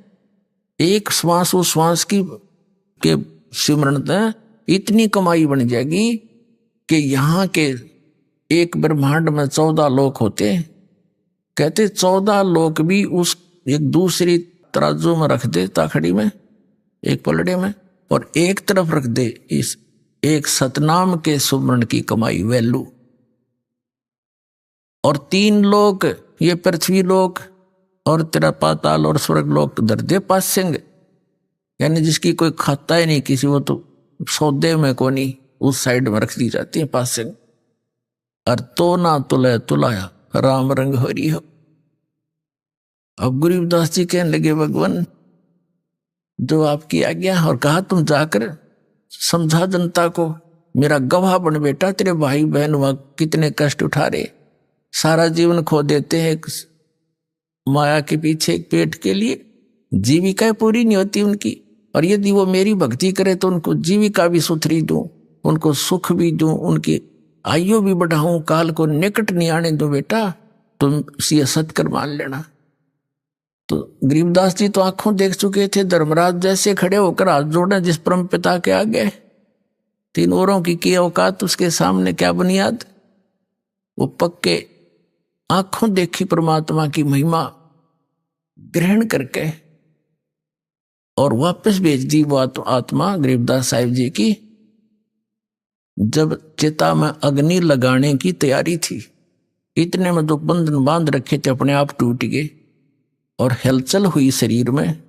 एक श्वास उस श्वास की के सिमरण तय इतनी कमाई बन जाएगी कि यहाँ के एक ब्रह्मांड में 14 लोक होते, कहते 14 लोक भी उस एक दूसरी तराजू में रख दे, ताखड़ी में, एक पलड़े में, और एक तरफ रख दे इस एक सतनाम के सुमरण की कमाई वैल्यू। और 3 लोक, ये पृथ्वी लोक और तेरा पाताल और स्वर्ग लोक धर दे पासेंगे, यानी जिसकी कोई खाता ही नहीं किसी, वो तो सौदे में कोनी उस साइड में रख दी जाती है पासेंगे। और तो ना तुले तुलाया राम रंग हरी हो। अब गरीबदास जी कहने लगे भगवान जो आपकी आज्ञा, और कहा तुम जाकर समझा जनता को, मेरा गवाह बन बेटा, तेरे भाई बहन वहां कितने कष्ट उठा रहे, सारा जीवन खो देते हैं माया के पीछे, एक पेट के लिए, जीविका पूरी नहीं होती उनकी। और यदि वो मेरी भक्ति करे तो उनको जीविका भी सुथरी दूं, उनको सुख भी दूं, उनकी आयु भी बढ़ाऊं, काल को निकट नहीं आने दो बेटा, तुम सियासत कर मान लेना। तो गरीबदास जी तो आंखों देख चुके थे, धर्मराज जैसे खड़े होकर हाथ जोड़े जिस परम पिता के आगे, 3 औरों की औकात उसके सामने क्या बुनियाद। वो पक्के आंखों देखी परमात्मा की महिमा ग्रहण करके और वापस भेज दी वो आत्मा गरीबदास साहिब जी की, जब चिता में अग्नि लगाने की तैयारी थी, इतने में तो बंधन बांध रखे थे अपने आप टूट गए और हलचल हुई शरीर में,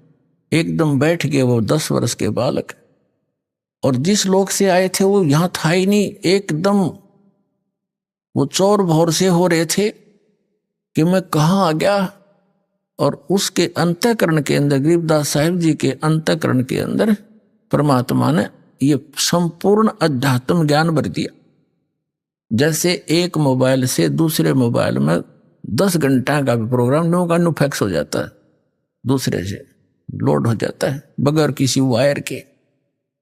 एकदम बैठ गए वो 10 वर्ष के बालक। और जिस लोक से आए थे वो यहां था ही नहीं, एकदम वो चौर भौर से हो रहे थे कि मैं कहाँ आ गया। और उसके अंतःकरण के अंदर, गरीबदास साहिब जी के अंतःकरण के अंदर परमात्मा ने ये संपूर्ण अध्यात्म ज्ञान भर दिया। जैसे एक मोबाइल से दूसरे मोबाइल में 10 घंटा का भी प्रोग्राम नो का नो फैक्स हो जाता है, दूसरे से लोड हो जाता है बगैर किसी वायर के।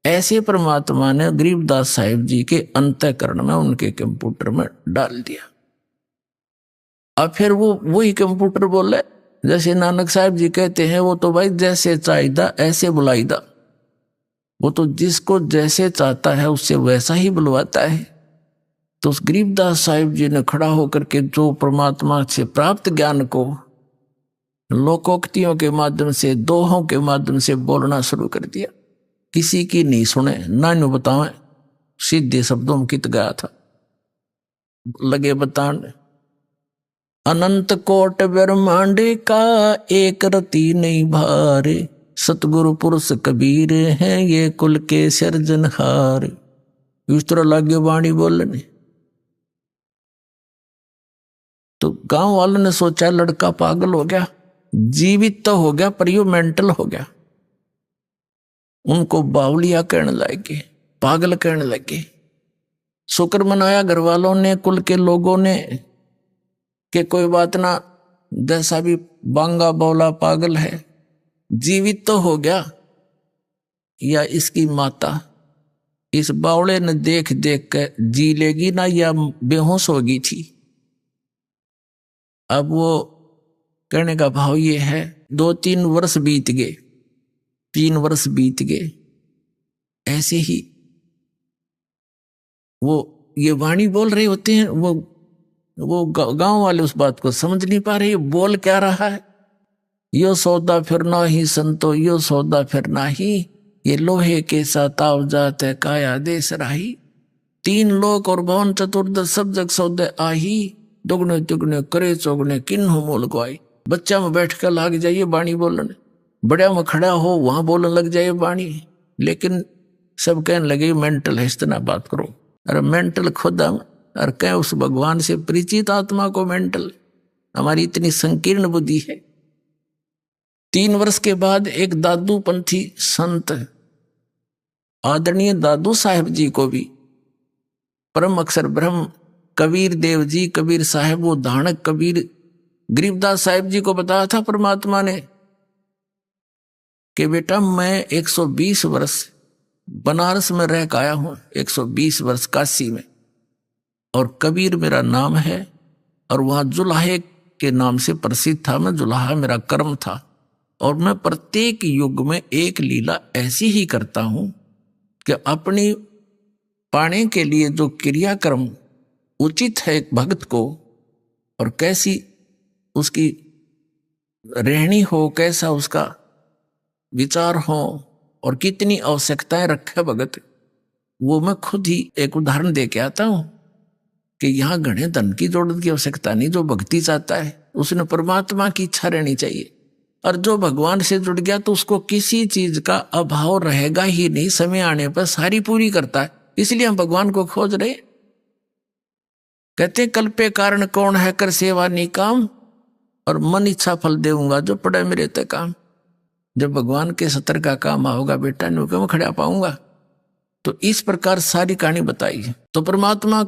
ऐसे परमात्मा ने गरीबदास साहिब जी के अंतःकरण में, उनके कंप्यूटर में डाल दिया। अब फिर वो वही कंप्यूटर बोले, जैसे नानक साहिब जी कहते हैं, वो तो भाई जैसे चाहिदा ऐसे बुलाईदा। वो तो जिसको जैसे चाहता है उससे वैसा ही बुलवाता है। तो उस गरीबदास साहिब जी ने खड़ा होकर के जो परमात्मा से प्राप्त ज्ञान को लोकोक्तियों के माध्यम से, दोहों के माध्यम से बोलना शुरू कर दिया। किसी की नहीं सुने, ना न्यू बतावे, सीधे शब्दों में कित गया था, लगे बताने। अनंत कोट ब्रह्मांड का एक रति नहीं भारे, सतगुरु पुरुष कबीर हैं ये कुल के सिरजनहार। इस तरह लागे वाणी बोलने। तो गांव वालों ने सोचा लड़का पागल हो गया, जीवित तो हो गया पर यो मेंटल हो गया। उनको बावलिया कहने लगे, पागल कहने लगे। शुक्र मनाया घर वालों ने, कुल के लोगों ने, कि कोई बात ना, जैसा भी बांगा बौला पागल है, जीवित तो हो गया। या इसकी माता इस बावड़े ने देख देख कर जी लेगी ना, या बेहोश होगी थी। अब वो कहने का भाव ये है, 2-3 वर्ष बीत गए, 3 वर्ष बीत गए। ऐसे ही वो ये वाणी बोल रहे होते हैं, वो गांव वाले उस बात को समझ नहीं पा रहे, बोल क्या रहा है। यो सौदा फिर ना ही संतो, यो सौदा फिर ना ही, ये लोहे के साताव जात है काया देश राही। 3 लोक और भवन चतुर्दश सब जग सौदे आही, दुगने दुगने करे चौगने किन्हु मोल गवाई। बच्चा में बैठ कर लाग जाइए बाणी बोलने, बड़ा में खड़ा हो वहां बोलने लग जाइए बाणी। लेकिन सब कहने लगे मेंटल है, इतना बात करो। अरे मेंटल खुद हम, और कह उस भगवान से परिचित आत्मा को मेंटल। हमारी इतनी संकीर्ण बुद्धि है। 3 वर्ष के बाद एक दादू पंथी संत, आदरणीय दादू साहेब जी को भी परम अक्षर ब्रह्म कबीर देव जी, कबीर साहेब, वो धानक कबीर गरीबदास साहिब जी को बताया था परमात्मा ने कि बेटा मैं 120 वर्ष बनारस में रह आया हूं, 120 वर्ष काशी में, और कबीर मेरा नाम है, और वहां जुलाहे के नाम से प्रसिद्ध था। मैं जुलाहा मेरा कर्म था, और मैं प्रत्येक युग में एक लीला ऐसी ही करता हूं कि अपनी पाने के लिए जो क्रियाक्रम उचित है एक भक्त को, और कैसी उसकी रहनी हो, कैसा उसका विचार हो, और कितनी आवश्यकताएं रखे भगत, वो मैं खुद ही एक उदाहरण दे के आता हूं कि यहां घने धन की जरूरत की आवश्यकता नहीं। जो भक्ति चाहता है उसने परमात्मा की इच्छा रहनी चाहिए, और जो भगवान से जुड़ गया तो उसको किसी चीज का अभाव रहेगा ही नहीं। समय आने पर सारी पूरी करता है। इसलिए हम भगवान को खोज रहे। कहते कल्पे कारण कौन है कर सेवा निकाम, और मन इच्छा फल देऊंगा जो पड़े मेरे ते काम। जब भगवान के सतर का काम होगा बेटा, नु मैं खड़ा पाऊंगा। तो इस प्रकार सारी कहानी बताई है। तो परमात्मा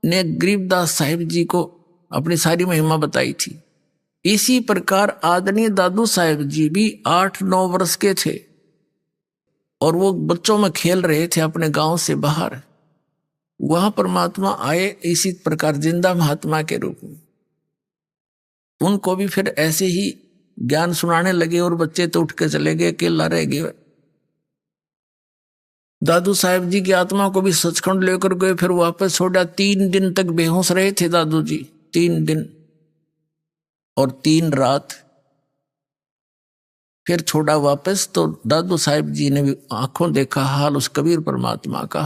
ने गरीबदास साहिब जी को अपनी सारी महिमा बताई थी। इसी प्रकार आदरणीय दादू साहिब जी भी 8-9 वर्ष के थे, और वो बच्चों में खेल रहे थे अपने गांव से बाहर। वहां परमात्मा आए इसी प्रकार जिंदा महात्मा के रूप में। उनको भी फिर ऐसे ही ज्ञान सुनाने लगे, और बच्चे तो उठ के चले गए, अकेला रह गए। दादू साहिब जी की आत्मा को भी सचखंड लेकर गए, फिर वापस छोड़ा। 3 दिन तक बेहोश रहे थे दादू जी, 3 दिन और 3 रात। फिर छोड़ा वापस, तो दादू साहिब जी ने भी आंखों देखा हाल उस कबीर परमात्मा का।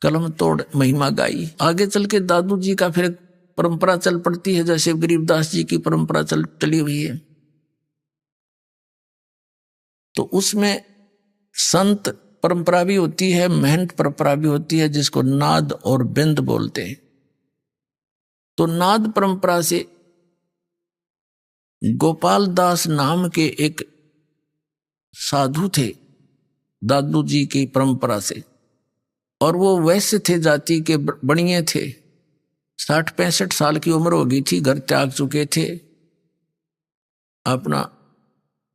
कलम तोड़ महिमा गाई। आगे चल के दादू जी का फिर परंपरा चल पड़ती है, जैसे गरीबदास जी की परंपरा चली हुई है। तो उसमें संत परंपरा भी होती है, महंत परंपरा भी होती है, जिसको नाद और बिंद बोलते हैं। तो नाद परंपरा से गोपाल दास नाम के एक साधु थे दादू जी की परंपरा से, और वो वैश्य थे, जाति के बणिए थे। 60-65 साल की उम्र हो गई थी, घर त्याग चुके थे। अपना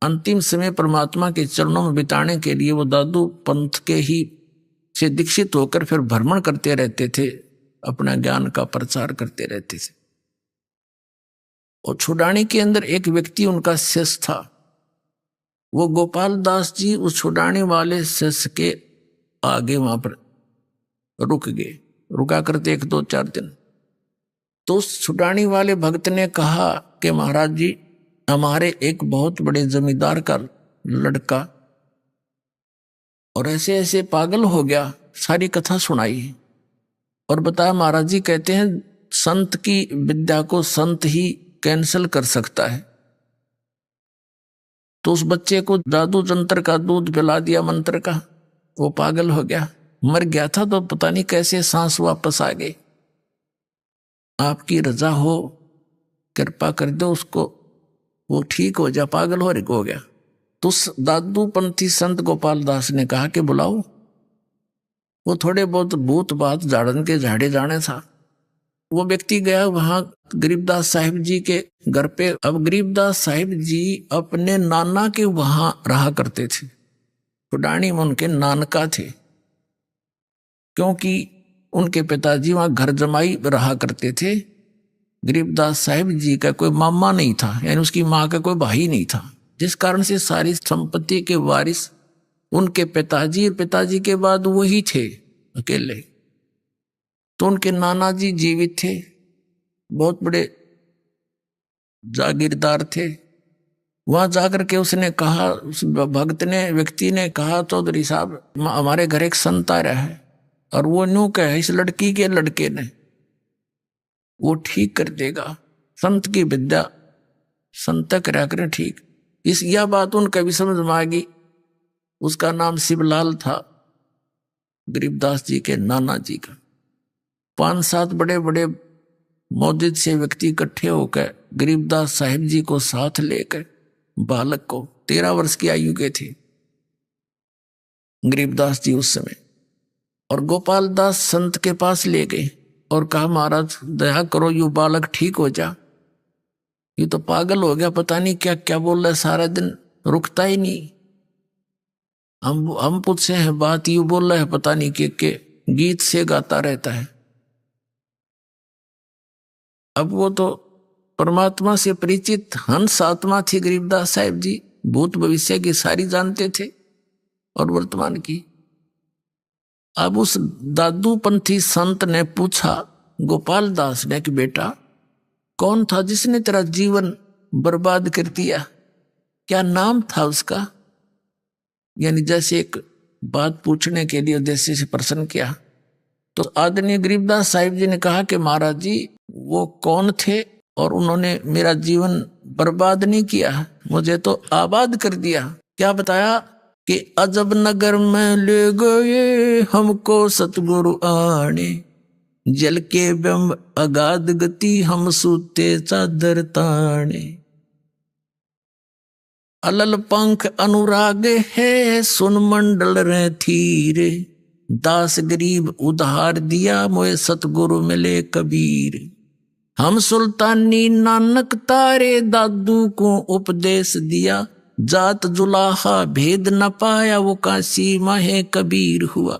अंतिम समय परमात्मा के चरणों में बिताने के लिए वो दादू पंथ के ही से दीक्षित होकर फिर भ्रमण करते रहते थे, अपना ज्ञान का प्रचार करते रहते थे। और छुड़ानी के अंदर एक व्यक्ति उनका शिष्य था। वो गोपाल दास जी उस छुड़ाने वाले शिष्य के आगे वहां पर रुक गए, रुका करते 1-2-4 दिन। तो उस छुड़ाने वाले भक्त ने कहा कि महाराज जी, हमारे एक बहुत बड़े जमींदार का लड़का और ऐसे ऐसे पागल हो गया, सारी कथा सुनाई और बताया महाराज जी कहते हैं संत की विद्या को संत ही कैंसिल कर सकता है। तो उस बच्चे को जादू जंत्र का दूध पिला दिया, मंत्र का, वो पागल हो गया, मर गया था तो पता नहीं कैसे सांस वापस आ गई। आपकी रजा हो, कृपा कर दो उसको, वो ठीक हो जा, पागल हो गया। तो दादू पंथी संत गोपाल दास ने कहा कि बुलाओ। वो थोड़े बहुत भूत बात झाड़न के झाड़े जाने था। वो व्यक्ति गया वहां गरीबदास साहिब जी के घर पे। अब गरीबदास साहिब जी अपने नाना के वहां रहा करते थे, छुड़ानी में उनके नानका थे, क्योंकि उनके पिताजी वहां घर जमाई रहा करते थे। गरीबदास साहिब जी का कोई मामा नहीं था, यानी उसकी माँ का कोई भाई नहीं था, जिस कारण से सारी संपत्ति के वारिस उनके पिताजी, पिताजी के बाद वही थे अकेले। तो उनके नाना जी जीवित थे, बहुत बड़े जागीरदार थे। वहां जाकर के उसने कहा, उस भक्त ने, व्यक्ति ने कहा, चौधरी साहब हमारे घर एक संत आ रहा है और वो न्यू कहा इस लड़की के लड़के ने, वो ठीक कर देगा, संत की विद्या संत करा करें ठीक। यह बात उनका भी समझ में आ गई। उसका नाम शिवलाल था, गरीबदास जी के नाना जी का। 5-7 बड़े बड़े मौजूद से व्यक्ति इकट्ठे होकर गरीबदास साहिब जी को साथ लेकर, बालक को 13 वर्ष की आयु के थे गरीबदास जी उस समय, और गोपाल दास संत के पास ले गए और कहा महाराज दया करो, यू बालक ठीक हो जा, ये तो पागल हो गया, पता नहीं क्या क्या बोल रहा है, सारा दिन रुकता ही नहीं। हम पूछे हैं बात, यू बोल रहा है पता नहीं के गीत से गाता रहता है। अब वो तो परमात्मा से परिचित हंस आत्मा थी गरीबदास साहिब जी, भूत भविष्य की सारी जानते थे और वर्तमान की। अब उस दादू पंथी संत ने पूछा गोपाल दास ने कि बेटा कौन था जिसने तेरा जीवन बर्बाद कर दिया, क्या नाम था उसका? यानी जैसे एक बात पूछने के लिए उद्देश्य से प्रश्न किया। तो आदरणीय गरीबदास साहिब जी ने कहा कि महाराज जी वो कौन थे और उन्होंने मेरा जीवन बर्बाद नहीं किया, मुझे तो आबाद कर दिया। क्या बताया कि अजब नगर में ले गए हमको सतगुरु आने, जल के बिंब अगाध गति हम सूते चादर ताने, अलल पंख अनुराग है सुन मंडल रे थीरे, दास गरीब उधार दिया मोए सतगुरु मिले कबीर, हम सुल्तानी नानक तारे दादू को उपदेश दिया, जात जुलाहा भेद न पाया वो काशी माहे कबीर हुआ,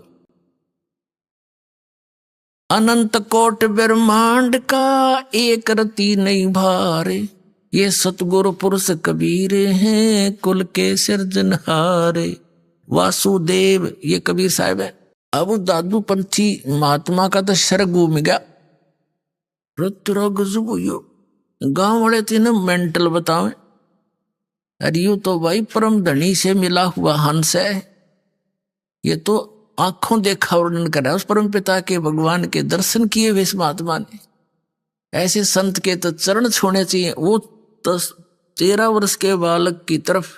अनंत कोट ब्रह्मांड का एक रति नहीं भारे, ये सतगुरु पुरुष कबीर हैं कुल के सिरजनहारे। वासुदेव ये कबीर साहब है। अब दादू पंथी महात्मा का तो सर घूम गया। गांव वाले थे ना मेंटल बताओ, अरे यू तो भाई परम धनी से मिला हुआ हंस है, ये तो आंखों देखा वर्णन करा उस परम पिता के भगवान के दर्शन किए हुए इस महात्मा ने। ऐसे संत के तो चरण छूने चाहिए। वो तो 13 वर्ष के बालक की तरफ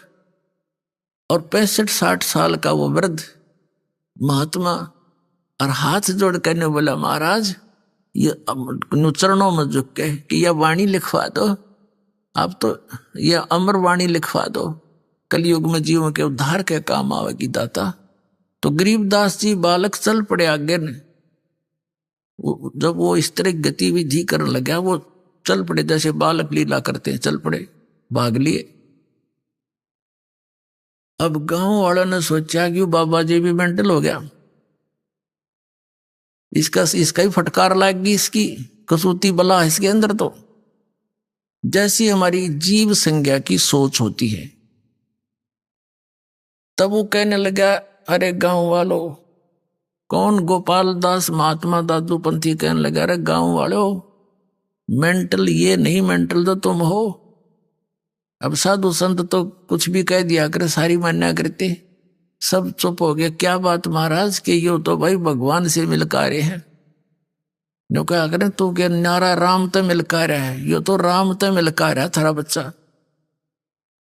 और 65-60 साल का वो वृद्ध महात्मा और हाथ जोड़ करने बोला, महाराज ये चरणों में झुक के कि यह वाणी लिखवा दो, आप तो यह अमर वाणी लिखवा दो, कलयुग में जीवों के उद्धार के काम आवेगी दाता। तो गरीबदास जी बालक चल पड़े आगे ने। जब वो इस तरह गतिविधि करने लगा वो चल पड़े जैसे बालक लीला करते हैं, चल पड़े, भाग लिए। अब गांव वालों ने सोचा कि बाबा जी भी मेंटल हो गया, इसका ही फटकार लाएगी, इसकी कसूती बला इसके अंदर। तो जैसी हमारी जीव संज्ञा की सोच होती है, तब वो कहने लगा, अरे गांव वालों, कौन गोपाल दास महात्मा दादू पंथी कहने लगा, अरे गांव वालों, मेंटल ये नहीं, मेंटल तो तुम हो। अब साधु संत तो कुछ भी कह दिया करे, सारी मान्या करते, सब चुप हो गया। क्या बात महाराज के यो तो भाई भगवान से मिलका रहे हैं। जो क्या करें तू क्या नारा राम तो मिलका रहा है, यो तो राम तो मिलका रहा है थारा बच्चा,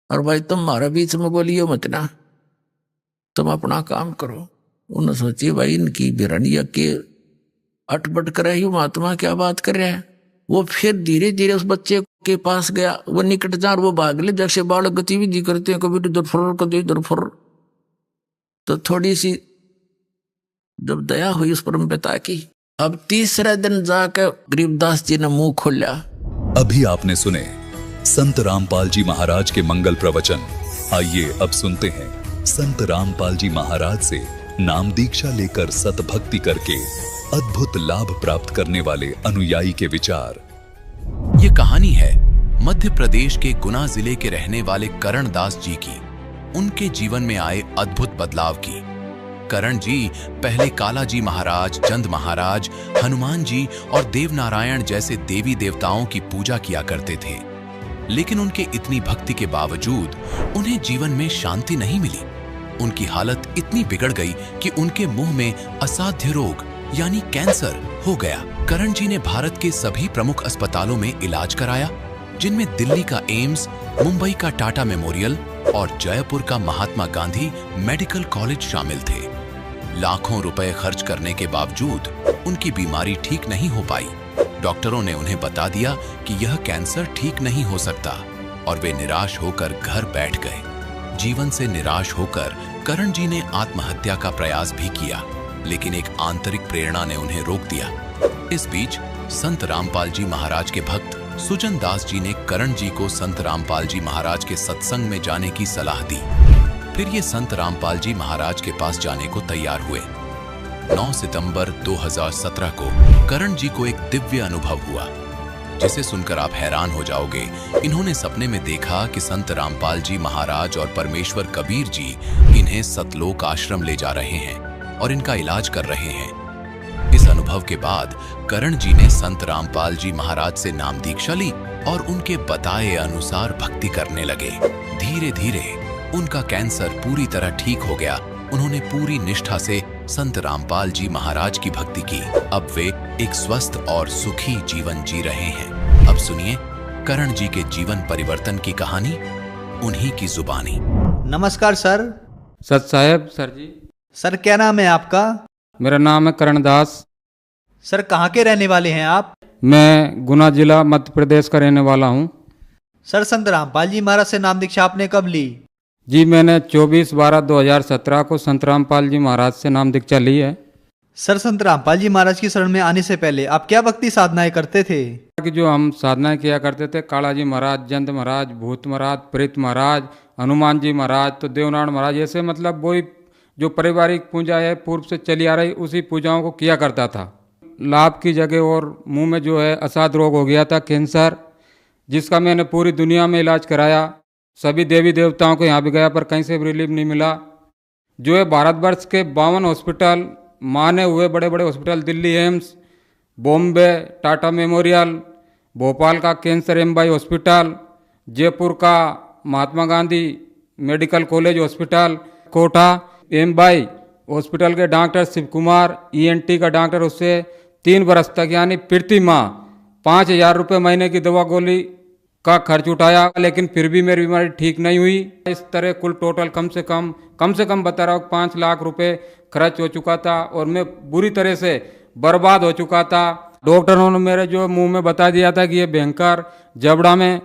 और भाई तुम हमारा बीच में बोलियो मत ना, तुम अपना काम करो। उन्होंने सोची भाई इनकी बिरनिया के अटपट कर रही महात्मा क्या बात कर रहा है। वो फिर धीरे धीरे उस बच्चे के पास गया, वो निकट जा, वो भाग ले जैसे बालक गतिविधि करते हैं, कभी इधर फुर कभी इधर फुर। तो थोड़ी सी जब दया हुई उस परम पिता की, अब तीसरे दिन जाकर गरीबदास जी ने मुंह खोला। अभी आपने सुने संत रामपाल जी महाराज के मंगल प्रवचन। आइए अब सुनते हैं संत रामपाल जी महाराज से नाम दीक्षा लेकर सतभक्ति करके अद्भुत लाभ प्राप्त करने वाले अनुयायी के विचार। ये कहानी है मध्य प्रदेश के गुना जिले के रहने वाले करण दास जी की, उनके जीवन में आए अद्भुत बदलाव की। करण जी पहले काला जी महाराज, चंद महाराज, हनुमान जी और देवनारायण जैसे देवी देवताओं की पूजा किया करते थे, लेकिन उनके इतनी भक्ति के बावजूद उन्हें जीवन में शांति नहीं मिली। उनकी हालत इतनी बिगड़ गई कि उनके मुंह में असाध्य रोग यानी कैंसर हो गया। करण जी ने भारत के सभी प्रमुख अस्पतालों में इलाज कराया, जिनमें दिल्ली का एम्स, मुंबई का टाटा मेमोरियल और जयपुर का महात्मा गांधी मेडिकल कॉलेज शामिल थे। लाखों रुपए खर्च करने के बावजूद उनकी बीमारी ठीक नहीं हो पाई। डॉक्टरों ने उन्हें बता दिया कि यह कैंसर ठीक नहीं हो सकता और वे निराश होकर घर बैठ गए। जीवन से निराश होकर करण जी ने आत्महत्या का प्रयास भी किया, लेकिन एक आंतरिक प्रेरणा ने उन्हें रोक दिया। इस बीच संत रामपाल जी महाराज के भक्त सुजन दास जी ने करण जी को संत रामपाल जी महाराज के सत्संग में जाने की सलाह दी। फिर ये संत रामपाल जी महाराज के पास जाने को तैयार हुए। 9 सितंबर 2017 को करण जी को एक दिव्य अनुभव हुआ, जिसे सुनकर आप हैरान हो जाओगे। इन्होंने सपने में देखा कि संत रामपाल जी महाराज और परमेश्वर कबीर जी इन्हें सतलोक आश्रम ले जा रहे हैं और इनका इलाज कर रहे हैं। इस अनुभव के बाद करण जी ने संत रामपाल जी महाराज से नाम दीक्षा ली और उनके बताए अनुसार भक्ति करने लगे। धीरे धीरे उनका कैंसर पूरी तरह ठीक हो गया। उन्होंने पूरी निष्ठा से संत रामपाल जी महाराज की भक्ति की। अब वे एक स्वस्थ और सुखी जीवन जी रहे हैं। अब सुनिए करण जी के जीवन परिवर्तन की कहानी, उन्हीं की जुबानी। नमस्कार सर। सत साहेब सर जी। सर क्या नाम है आपका? मेरा नाम है करण दास। सर कहाँ के रहने वाले हैं आप? मैं गुना जिला मध्य प्रदेश का रहने वाला हूँ। सर संत रामपाल जी महाराज से नाम दीक्षा आपने कब ली? जी मैंने 24/12/2017 को संत रामपाल जी महाराज से नाम दीक्षा ली है। सर संत रामपाल जी महाराज की शरण में आने से पहले आप क्या भक्ति साधनाएं करते थे? कि जो हम साधनाएं किया करते थे, काला जी महाराज, जंत महाराज, भूत महाराज, प्रेत महाराज, हनुमान जी महाराज, तो देवनारायण महाराज, ऐसे मतलब वही जो पारिवारिक पूजा है पूर्व से चली आ रही, उसी पूजाओं को किया करता था। लाभ की जगह और मुंह में जो है असाध्य रोग हो गया था, कैंसर, जिसका मैंने पूरी दुनिया में इलाज कराया। सभी देवी देवताओं को यहाँ भी गया पर कहीं से भी रिलीफ नहीं मिला। जो है भारतवर्ष के 52 हॉस्पिटल, माने हुए बड़े बड़े हॉस्पिटल, दिल्ली एम्स, बॉम्बे टाटा मेमोरियल, भोपाल का कैंसर एमबाई हॉस्पिटल, जयपुर का Mahatma Gandhi medical college hospital, Kota एमबाई हॉस्पिटल के डॉक्टर शिव कुमार, ENT का डॉक्टर, उससे 3 बरस तक यानी प्रति माह 5,000 रुपये महीने की दवा गोली का खर्च उठाया, लेकिन फिर भी मेरी बीमारी ठीक नहीं हुई। इस तरह कुल टोटल कम से कम बता रहा हूँ 5 लाख रुपए खर्च हो चुका था और मैं बुरी तरह से बर्बाद हो चुका था। डॉक्टरों ने मेरे जो मुंह में बता दिया था कि ये भयंकर जबड़ा में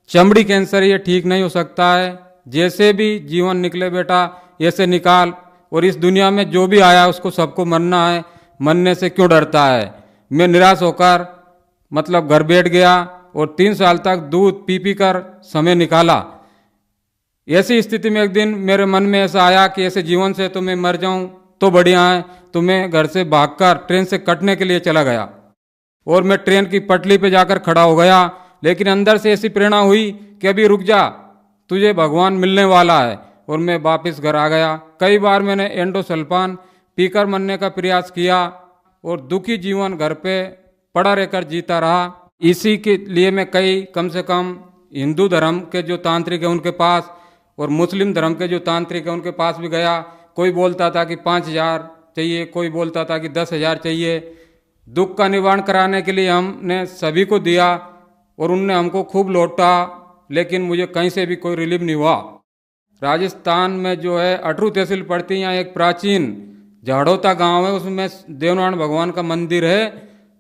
चमड़ी कैंसर, ये ठीक नहीं हो सकता है, जैसे भी जीवन निकले बेटा ऐसे निकाल, और इस दुनिया में जो भी आया उसको सबको मरना है, मरने से क्यों डरता है। मैं निराश होकर मतलब घर बैठ गया और 3 साल तक दूध पी कर समय निकाला। ऐसी स्थिति में एक दिन मेरे मन में ऐसा आया कि ऐसे जीवन से तो मैं मर जाऊं तो बढ़िया है, तो मैं घर से भागकर ट्रेन से कटने के लिए चला गया और मैं ट्रेन की पटरी पे जाकर खड़ा हो गया। लेकिन अंदर से ऐसी प्रेरणा हुई कि अभी रुक जा, तुझे भगवान मिलने वाला है, और मैं वापस घर आ गया। कई बार मैंने एंडोसल्फान पीकर मरने का प्रयास किया और दुखी जीवन घर पे पड़ा रहकर जीता रहा। इसी के लिए मैं कम से कम हिंदू धर्म के जो तांत्रिक है उनके पास और मुस्लिम धर्म के जो तांत्रिक है उनके पास भी गया। कोई बोलता था कि 5,000 चाहिए, कोई बोलता था कि 10,000 चाहिए। दुख का निवारण कराने के लिए हमने सभी को दिया और उनने हमको खूब लौटा, लेकिन मुझे कहीं से भी कोई रिलीफ नहीं हुआ। राजस्थान में जो है अटरू तहसील पड़ती है, यहाँ एक प्राचीन झाड़ोता गांव है, उसमें देवनारायण भगवान का मंदिर है।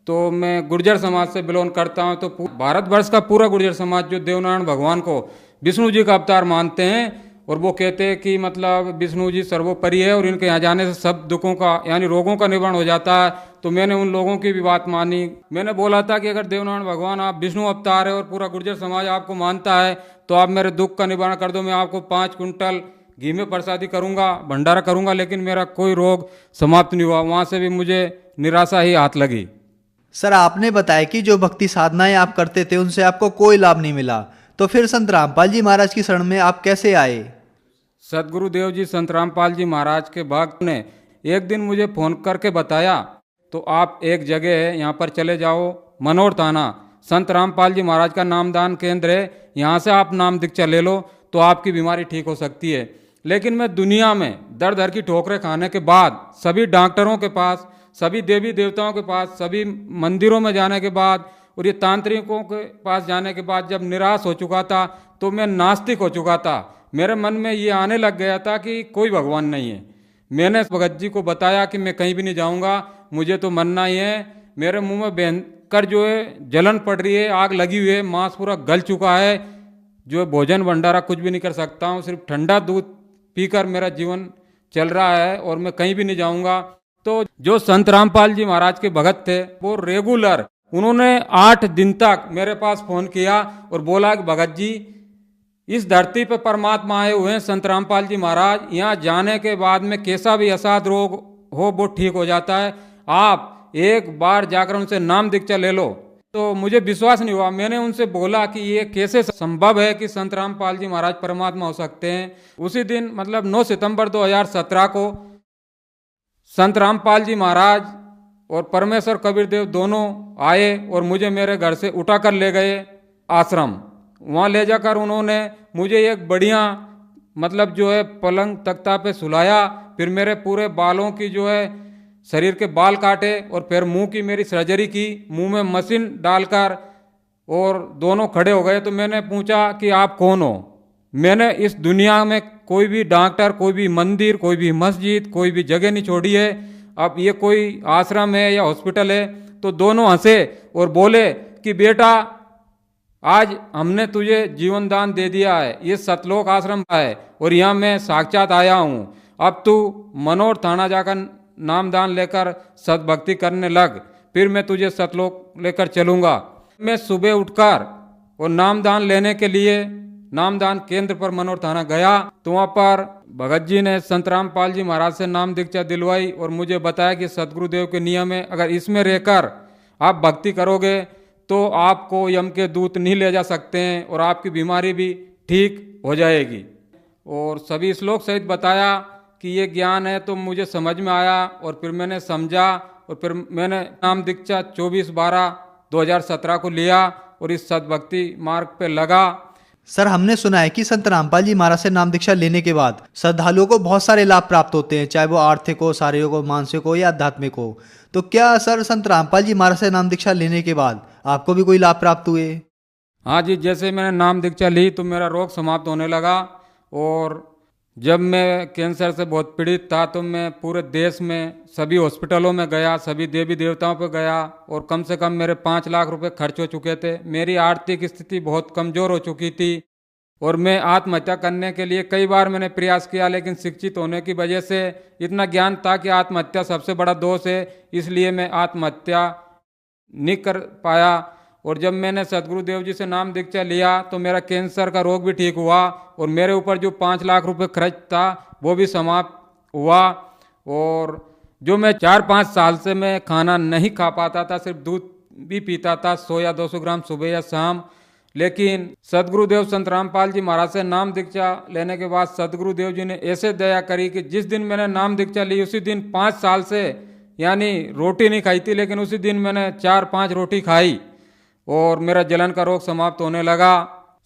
तो मैं गुर्जर समाज से बिलोंग करता हूँ। तो भारतवर्ष का पूरा गुर्जर समाज जो देवनारायण भगवान को विष्णु जी का अवतार मानते हैं और वो कहते हैं कि मतलब विष्णु जी सर्वोपरि है और इनके यहाँ जाने से सब दुखों का यानी रोगों का निवारण हो जाता है। तो मैंने उन लोगों की भी बात मानी। मैंने बोला था कि अगर देवनारायण भगवान आप विष्णु अवतार है और पूरा गुर्जर समाज आपको मानता है तो आप मेरे दुख का निवारण कर दो, मैं आपको 5 कुंटल घी में प्रसादी करूँगा, भंडारा करूँगा। लेकिन मेरा कोई रोग समाप्त नहीं हुआ। वहाँ से भी मुझे निराशा ही हाथ लगी। सर, आपने बताया कि जो भक्ति साधनाएं आप करते थे उनसे आपको कोई लाभ नहीं मिला, तो फिर संत रामपाल जी महाराज की शरण में आप कैसे आए? सदगुरुदेव जी संत रामपाल जी महाराज के भक्त ने एक दिन मुझे फोन करके बताया, तो आप एक जगह है यहाँ पर चले जाओ, मनोर थाना, संत रामपाल जी महाराज का नामदान केंद्र है, यहाँ से आप नाम दीक्षा ले लो तो आपकी बीमारी ठीक हो सकती है। लेकिन मैं दुनिया में दर दर की ठोकरें खाने के बाद, सभी डॉक्टरों के पास, सभी देवी देवताओं के पास, सभी मंदिरों में जाने के बाद और ये तांत्रिकों के पास जाने के बाद जब निराश हो चुका था तो मैं नास्तिक हो चुका था। मेरे मन में ये आने लग गया था कि कोई भगवान नहीं है। मैंने भगत जी को बताया कि मैं कहीं भी नहीं जाऊंगा, मुझे तो मरना ही है। मेरे मुंह में भयंकर जो है जलन पड़ रही है, आग लगी हुई है, मांस पूरा गल चुका है, जो है भोजन भंडारा कुछ भी नहीं कर सकता हूँ, सिर्फ ठंडा दूध पीकर मेरा जीवन चल रहा है और मैं कहीं भी नहीं जाऊंगा। तो जो संत रामपाल जी महाराज के भगत थे वो रेगुलर उन्होंने 8 दिन तक मेरे पास फोन किया और बोला कि भगत जी इस धरती पर परमात्मा आए हुए हैं संत रामपाल जी महाराज, यहाँ जाने के बाद में कैसा भी असाध रोग हो वो ठीक हो जाता है, आप एक बार जाकर उनसे नाम दीक्षा ले लो। तो मुझे विश्वास नहीं हुआ। मैंने उनसे बोला कि ये कैसे संभव है कि संत रामपाल जी महाराज परमात्मा हो सकते हैं। उसी दिन मतलब 9 सितंबर 2017 को संत रामपाल जी महाराज और परमेश्वर कबीर देव दोनों आए और मुझे मेरे घर से उठा कर ले गए आश्रम। वहाँ ले जाकर उन्होंने मुझे एक बढ़िया मतलब जो है पलंग तख्ता पे सुलाया, फिर मेरे पूरे बालों की जो है शरीर के बाल काटे और फिर मुंह की मेरी सर्जरी की, मुंह में मशीन डालकर, और दोनों खड़े हो गए। तो मैंने पूछा कि आप कौन हो? मैंने इस दुनिया में कोई भी डॉक्टर, कोई भी मंदिर, कोई भी मस्जिद, कोई भी जगह नहीं छोड़ी है। अब ये कोई आश्रम है या हॉस्पिटल है? तो दोनों हंसे और बोले कि बेटा आज हमने तुझे जीवन दान दे दिया है, ये सतलोक आश्रम है और यहाँ मैं साक्षात आया हूँ। अब तू मनोर थाना जाकर नामदान लेकर सद्भक्ति करने लग, फिर मैं तुझे सतलोक लेकर चलूँगा। मैं सुबह उठकर और नामदान लेने के लिए नामदान केंद्र पर मनोर थाना गया तो वहाँ पर भगत जी ने संत रामपाल जी महाराज से नाम दीक्षा दिलवाई और मुझे बताया कि सदगुरुदेव के नियम है, अगर इसमें रहकर आप भक्ति करोगे तो आपको यम के दूत नहीं ले जा सकते हैं और आपकी बीमारी भी ठीक हो जाएगी। और सभी श्लोक सहित बताया कि ये ज्ञान है। तो मुझे समझ में आया और फिर मैंने समझा और फिर मैंने नाम दीक्षा 24/12/2017 को लिया और इस सद्भक्ति मार्ग पे लगा। सर, हमने सुना है कि संत रामपाल जी महाराज से नाम दीक्षा लेने के बाद श्रद्धालुओं को बहुत सारे लाभ प्राप्त होते हैं, चाहे वो आर्थिक हो, शारीरिक हो, मानसिक हो या आध्यात्मिक हो। तो क्या सर संत रामपाल जी महाराज से नाम दीक्षा लेने के बाद आपको भी कोई लाभ प्राप्त हुए? हाँ जी, जैसे मैंने नाम दीक्षा ली तो मेरा रोग समाप्त होने लगा। और जब मैं कैंसर से बहुत पीड़ित था तो मैं पूरे देश में सभी हॉस्पिटलों में गया, सभी देवी देवताओं पर गया और कम से कम मेरे 5 लाख रुपए खर्च हो चुके थे। मेरी आर्थिक स्थिति बहुत कमज़ोर हो चुकी थी और मैं आत्महत्या करने के लिए कई बार मैंने प्रयास किया, लेकिन शिक्षित होने की वजह से इतना ज्ञान था कि आत्महत्या सबसे बड़ा दोष है, इसलिए मैं आत्महत्या नहीं कर पाया। और जब मैंने सदगुरुदेव जी से नाम दीक्षा लिया तो मेरा कैंसर का रोग भी ठीक हुआ और मेरे ऊपर जो 5 लाख रुपए खर्च था वो भी समाप्त हुआ। और जो मैं 4-5 साल से मैं खाना नहीं खा पाता था, सिर्फ दूध भी पीता था 100 या 200 ग्राम सुबह या शाम, लेकिन सदगुरुदेव संत रामपाल जी महाराज से नाम दीक्षा लेने के बाद सदगुरुदेव जी ने ऐसे दया करी कि जिस दिन मैंने नाम दीक्षा ली उसी दिन 5 साल से यानी रोटी नहीं खाई थी, लेकिन उसी दिन मैंने 4-5 रोटी खाई और मेरा जलन का रोग समाप्त होने लगा।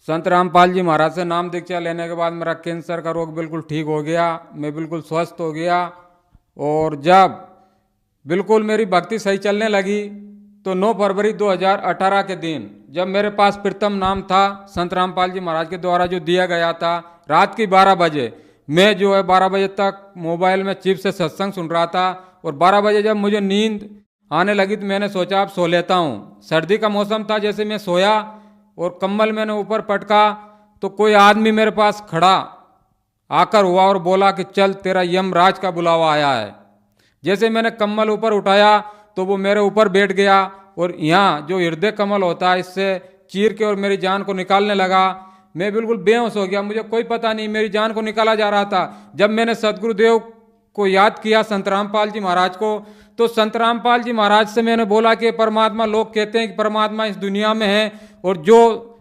संत रामपाल जी महाराज से नाम दीक्षा लेने के बाद मेरा कैंसर का रोग बिल्कुल ठीक हो गया, मैं बिल्कुल स्वस्थ हो गया। और जब बिल्कुल मेरी भक्ति सही चलने लगी तो 9 फरवरी 2018 के दिन जब मेरे पास प्रथम नाम था संत रामपाल जी महाराज के द्वारा जो दिया गया था, रात की 12 बजे मैं जो है 12 बजे तक मोबाइल में चिप से सत्संग सुन रहा था और 12 बजे जब मुझे नींद आने लगी तो मैंने सोचा अब सो लेता हूँ। सर्दी का मौसम था, जैसे मैं सोया और कंबल मैंने ऊपर पटका तो कोई आदमी मेरे पास खड़ा आकर हुआ और बोला कि चल तेरा यमराज का बुलावा आया है। जैसे मैंने कंबल ऊपर उठाया तो वो मेरे ऊपर बैठ गया और यहाँ जो हृदय कमल होता है इससे चीर के और मेरी जान को निकालने लगा। मैं बिल्कुल बेहोश हो गया, मुझे कोई पता नहीं मेरी जान को निकाला जा रहा था। जब मैंने सदगुरुदेव को याद किया, संत रामपाल जी महाराज को, तो संत रामपाल जी महाराज से मैंने बोला कि परमात्मा, लोग कहते हैं कि परमात्मा इस दुनिया में है और जो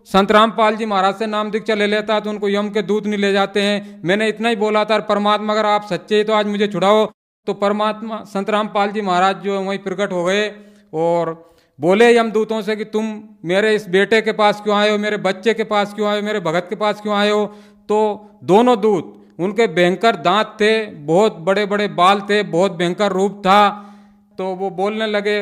संत रामपाल जी महाराज से नाम दीक्षा ले लेता है तो उनको यम के दूत नहीं ले जाते हैं। मैंने इतना ही बोला था, परमात्मा अगर आप सच्चे ही तो आज मुझे छुड़ाओ। तो परमात्मा संत रामपाल जी महाराज जो है वहीं प्रकट हो गए और बोले यमदूतों से कि तुम मेरे इस बेटे के पास क्यों आए हो, मेरे बच्चे के पास क्यों आए हो, मेरे भगत के पास क्यों आए हो। तो दोनों दूत, उनके भयंकर दांत थे, बहुत बड़े बड़े बाल थे, बहुत भयंकर रूप था। तो वो बोलने लगे,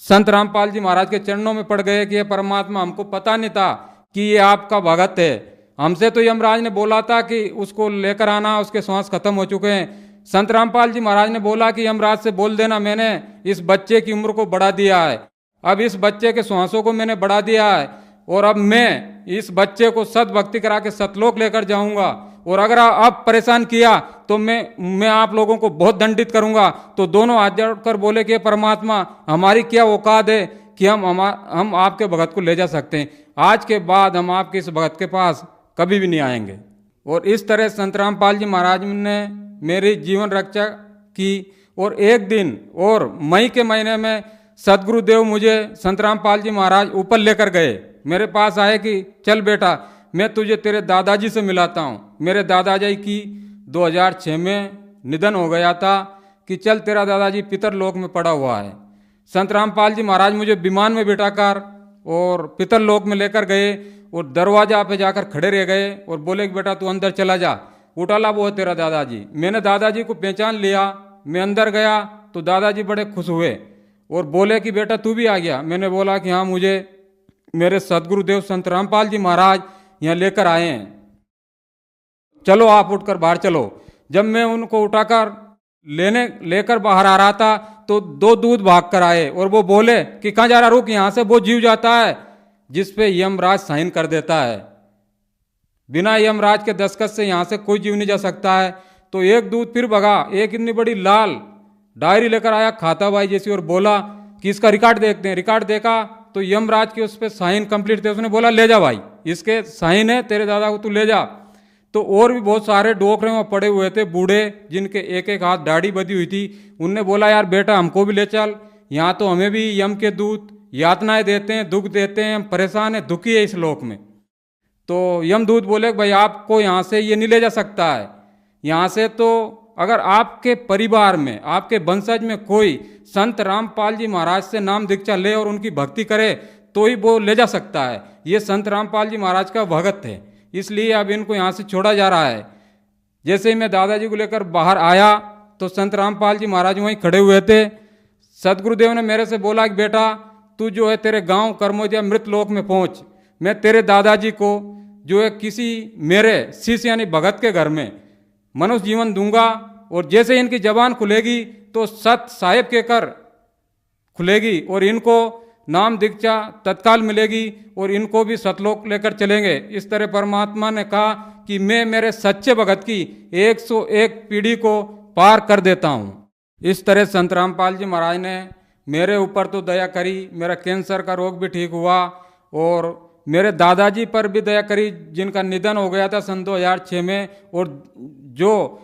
संत रामपाल जी महाराज के चरणों में पड़ गए कि ये परमात्मा, हमको पता नहीं था कि ये आपका भगत है। हमसे तो यमराज ने बोला था कि उसको लेकर आना, उसके श्वास खत्म हो चुके हैं। संत रामपाल जी महाराज ने बोला कि यमराज से बोल देना मैंने इस बच्चे की उम्र को बढ़ा दिया है, अब इस बच्चे के श्वासों को मैंने बढ़ा दिया है और अब मैं इस बच्चे को सद्भक्ति करा के सतलोक लेकर जाऊंगा और अगर आप परेशान किया तो मैं आप लोगों को बहुत दंडित करूंगा। तो दोनों हाथ जोड़कर बोले कि परमात्मा, हमारी क्या औकात है कि हम आपके भगत को ले जा सकते हैं। आज के बाद हम आपके इस भगत के पास कभी भी नहीं आएंगे। और इस तरह संत रामपाल जी महाराज ने मेरी जीवन रक्षा की। और एक दिन और मई के महीने में सदगुरुदेव मुझे संत रामपाल जी महाराज ऊपर लेकर गए, मेरे पास आए कि चल बेटा, मैं तुझे तेरे दादाजी से मिलाता हूँ। मेरे दादाजी की 2006 में निधन हो गया था कि चल तेरा दादाजी पितरलोक में पड़ा हुआ है। संत रामपाल जी महाराज मुझे विमान में बिठाकर और पितरलोक में लेकर गए और दरवाजा पे जाकर खड़े रह गए और बोले कि बेटा तू अंदर चला जा, उठाला वो है तेरा दादाजी। मैंने दादाजी को पहचान लिया, मैं अंदर गया तो दादाजी बड़े खुश हुए और बोले कि बेटा तू भी आ गया। मैंने बोला कि हाँ, मुझे मेरे सदगुरुदेव संत रामपाल जी महाराज यहाँ लेकर आए हैं, चलो आप उठकर बाहर चलो। जब मैं उनको उठाकर लेकर बाहर आ रहा था तो 2 दूत भाग कर आए और वो बोले कि कहाँ जा रहा, रुक, यहाँ से वो जीव जाता है जिस पे यमराज साइन कर देता है, बिना यमराज के दस्तखत से यहाँ से कोई जीव नहीं जा सकता है। तो एक दूत फिर भगा, एक इतनी बड़ी लाल डायरी लेकर आया खाता भाई जैसी और बोला कि इसका रिकॉर्ड देखते हैं। रिकॉर्ड देखा तो यमराज के उस पर साइन कंप्लीट थे। उसने बोला ले जा भाई, इसके साइन है, तेरे दादा को तू ले जा। तो और भी बहुत सारे डोकरे वहाँ पड़े हुए थे, बूढ़े जिनके एक एक हाथ दाढ़ी बधी हुई थी। उनने बोला यार बेटा हमको भी ले चल, यहाँ तो हमें भी यम के दूत यातनाएं देते हैं, दुख देते हैं, हम परेशान है, दुखी है इस लोक में। तो यमदूत बोले भाई आपको यहाँ से ये नहीं ले जा सकता है, यहाँ से तो अगर आपके परिवार में, आपके वंशज में कोई संत रामपाल जी महाराज से नाम दीक्षा ले और उनकी भक्ति करे तो ही वो ले जा सकता है। ये संत रामपाल जी महाराज का भगत है, इसलिए अब इनको यहाँ से छोड़ा जा रहा है। जैसे ही मैं दादाजी को लेकर बाहर आया तो संत रामपाल जी महाराज वहीं खड़े हुए थे। सदगुरुदेव ने मेरे से बोला कि बेटा तू जो है तेरे गांव कर्मोदिया मृत लोक में पहुंच, मैं तेरे दादाजी को जो है किसी मेरे शिष्य यानी भगत के घर में मनुष्य जीवन दूंगा, और जैसे इनकी जबान खुलेगी तो सत साहेब के कर खुलेगी और इनको नाम दीक्षा तत्काल मिलेगी और इनको भी सतलोक लेकर चलेंगे। इस तरह परमात्मा ने कहा कि मैं मेरे सच्चे भगत की 101 पीढ़ी को पार कर देता हूँ। इस तरह संत रामपाल जी महाराज ने मेरे ऊपर तो दया करी, मेरा कैंसर का रोग भी ठीक हुआ और मेरे दादाजी पर भी दया करी जिनका निधन हो गया था सन 2006 में। और जो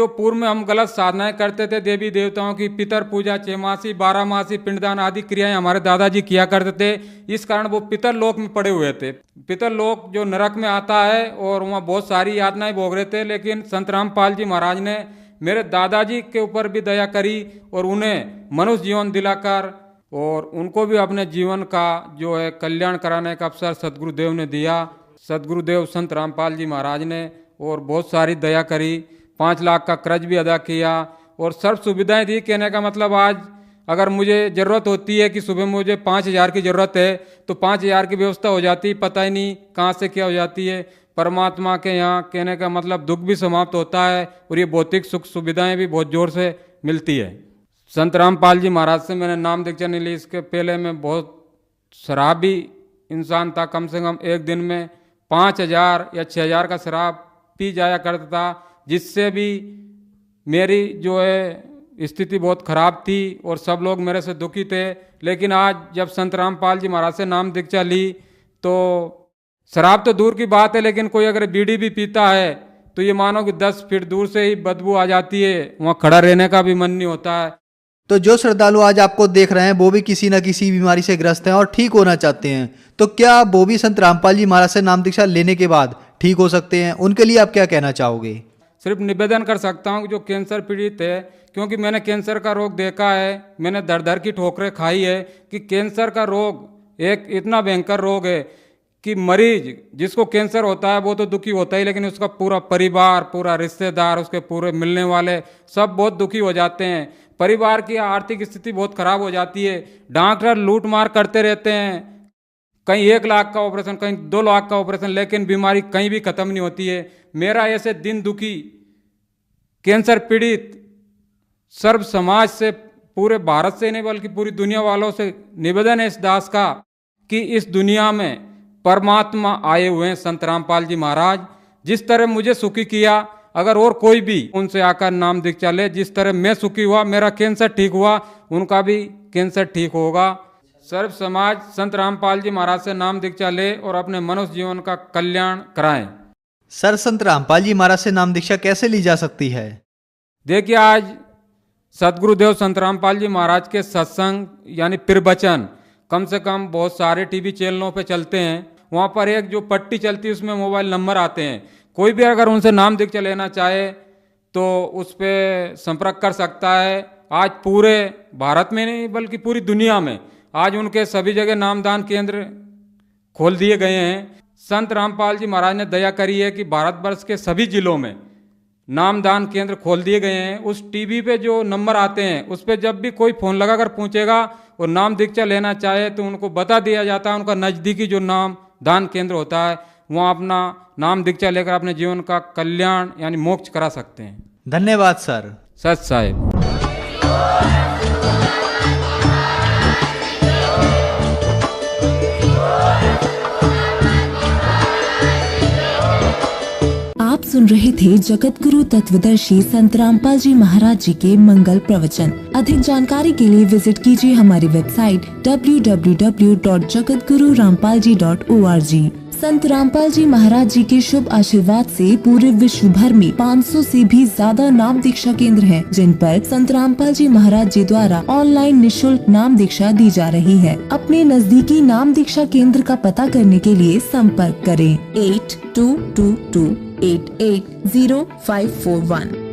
पूर्व में हम गलत साधनाएं करते थे देवी देवताओं की, पितर पूजा, 6 मासी 12 मासी पिंडदान आदि क्रियाएं हमारे दादाजी किया करते थे, इस कारण वो पितर लोक में पड़े हुए थे। पितर लोक जो नरक में आता है और वहाँ बहुत सारी यातनाएं भोग रहे थे, लेकिन संत रामपाल जी महाराज ने मेरे दादाजी के ऊपर भी दया करी और उन्हें मनुष्य जीवन दिलाकर और उनको भी अपने जीवन का जो है कल्याण कराने का अवसर सदगुरुदेव ने दिया। सदगुरुदेव संत रामपाल जी महाराज ने और बहुत सारी दया करी, 5 लाख का कर्ज भी अदा किया और सर्व सुविधाएं दी। कहने का मतलब आज अगर मुझे ज़रूरत होती है कि सुबह मुझे 5,000 की ज़रूरत है तो 5,000 की व्यवस्था हो जाती, पता ही नहीं कहाँ से क्या हो जाती है। परमात्मा के यहाँ कहने का मतलब दुख भी समाप्त होता है और ये भौतिक सुख सुविधाएं भी बहुत जोर से मिलती है। संत रामपाल जी महाराज से मैंने नाम दीक्षा नहीं ली, इसके पहले मैं बहुत शराबी इंसान था। कम से कम एक दिन में 5,000 या 6,000 का शराब पी जाया करता था, जिससे भी मेरी जो है स्थिति बहुत खराब थी और सब लोग मेरे से दुखी थे। लेकिन आज जब संत रामपाल जी महाराज से नाम दीक्षा ली तो शराब तो दूर की बात है, लेकिन कोई अगर बीड़ी भी पीता है तो ये मानो कि 10 फीट दूर से ही बदबू आ जाती है, वहाँ खड़ा रहने का भी मन नहीं होता है। तो जो श्रद्धालु आज आपको देख रहे हैं वो भी किसी न किसी बीमारी से ग्रस्त हैं और ठीक होना चाहते हैं, तो क्या वो भी संत रामपाल जी महाराज से नाम दीक्षा लेने के बाद ठीक हो सकते हैं? उनके लिए आप क्या कहना चाहोगे? सिर्फ निवेदन कर सकता हूँ कि जो कैंसर पीड़ित है, क्योंकि मैंने कैंसर का रोग देखा है, मैंने दर दर की ठोकरें खाई है कि कैंसर का रोग एक इतना भयंकर रोग है कि मरीज जिसको कैंसर होता है वो तो दुखी होता ही, लेकिन उसका पूरा परिवार, पूरा रिश्तेदार, उसके पूरे मिलने वाले सब बहुत दुखी हो जाते हैं। परिवार की आर्थिक स्थिति बहुत खराब हो जाती है। डॉक्टर लूट मार करते रहते हैं, कहीं 1 लाख का ऑपरेशन, कहीं 2 लाख का ऑपरेशन, लेकिन बीमारी कहीं भी खत्म नहीं होती है। मेरा ऐसे दिन दुखी कैंसर पीड़ित सर्व समाज से, पूरे भारत से नहीं बल्कि पूरी दुनिया वालों से निवेदन है इस दास का कि इस दुनिया में परमात्मा आए हुए हैं संत रामपाल जी महाराज। जिस तरह मुझे सुखी किया, अगर और कोई भी उनसे आकर नाम दीक्षा ले, जिस तरह मैं सुखी हुआ, मेरा कैंसर ठीक हुआ, उनका भी कैंसर ठीक होगा। सर्व समाज संत रामपाल जी महाराज से नाम दीक्षा ले और अपने मनुष्य जीवन का कल्याण कराएं। सर, संत रामपाल जी महाराज से नाम दीक्षा कैसे ली जा सकती है? देखिए, आज सदगुरुदेव संत रामपाल जी महाराज के सत्संग यानी प्रवचन कम से कम बहुत सारे टीवी चैनलों पे चलते हैं। वहाँ पर एक जो पट्टी चलती है उसमें मोबाइल नंबर आते हैं। कोई भी अगर उनसे नाम दीक्षा लेना चाहे तो उस पर संपर्क कर सकता है। आज पूरे भारत में नहीं बल्कि पूरी दुनिया में आज उनके सभी जगह नामदान केंद्र खोल दिए गए हैं। संत रामपाल जी महाराज ने दया करी है कि भारतवर्ष के सभी जिलों में नामदान केंद्र खोल दिए गए हैं। उस टीवी पे जो नंबर आते हैं उस पे जब भी कोई फ़ोन लगाकर पूछेगा और नाम दीक्षा लेना चाहे तो उनको बता दिया जाता है उनका नज़दीकी जो नाम दान केंद्र होता है, वहाँ अपना नाम दीक्षा लेकर अपने जीवन का कल्याण यानी मोक्ष करा सकते हैं। धन्यवाद सर। सच साहेब। आप सुन रहे थे जगत गुरु तत्वदर्शी संत रामपाल जी महाराज जी के मंगल प्रवचन। अधिक जानकारी के लिए विजिट कीजिए हमारी वेबसाइट www.jagatgururampalji.org। संत रामपाल जी महाराज जी के शुभ आशीर्वाद से पूरे विश्व भर में 500 से भी ज्यादा नाम दीक्षा केंद्र हैं, जिन पर संत रामपाल जी महाराज जी द्वारा ऑनलाइन निःशुल्क नाम दीक्षा दी जा रही है। अपने नजदीकी नाम दीक्षा केंद्र का पता करने के लिए संपर्क करें 8222880541।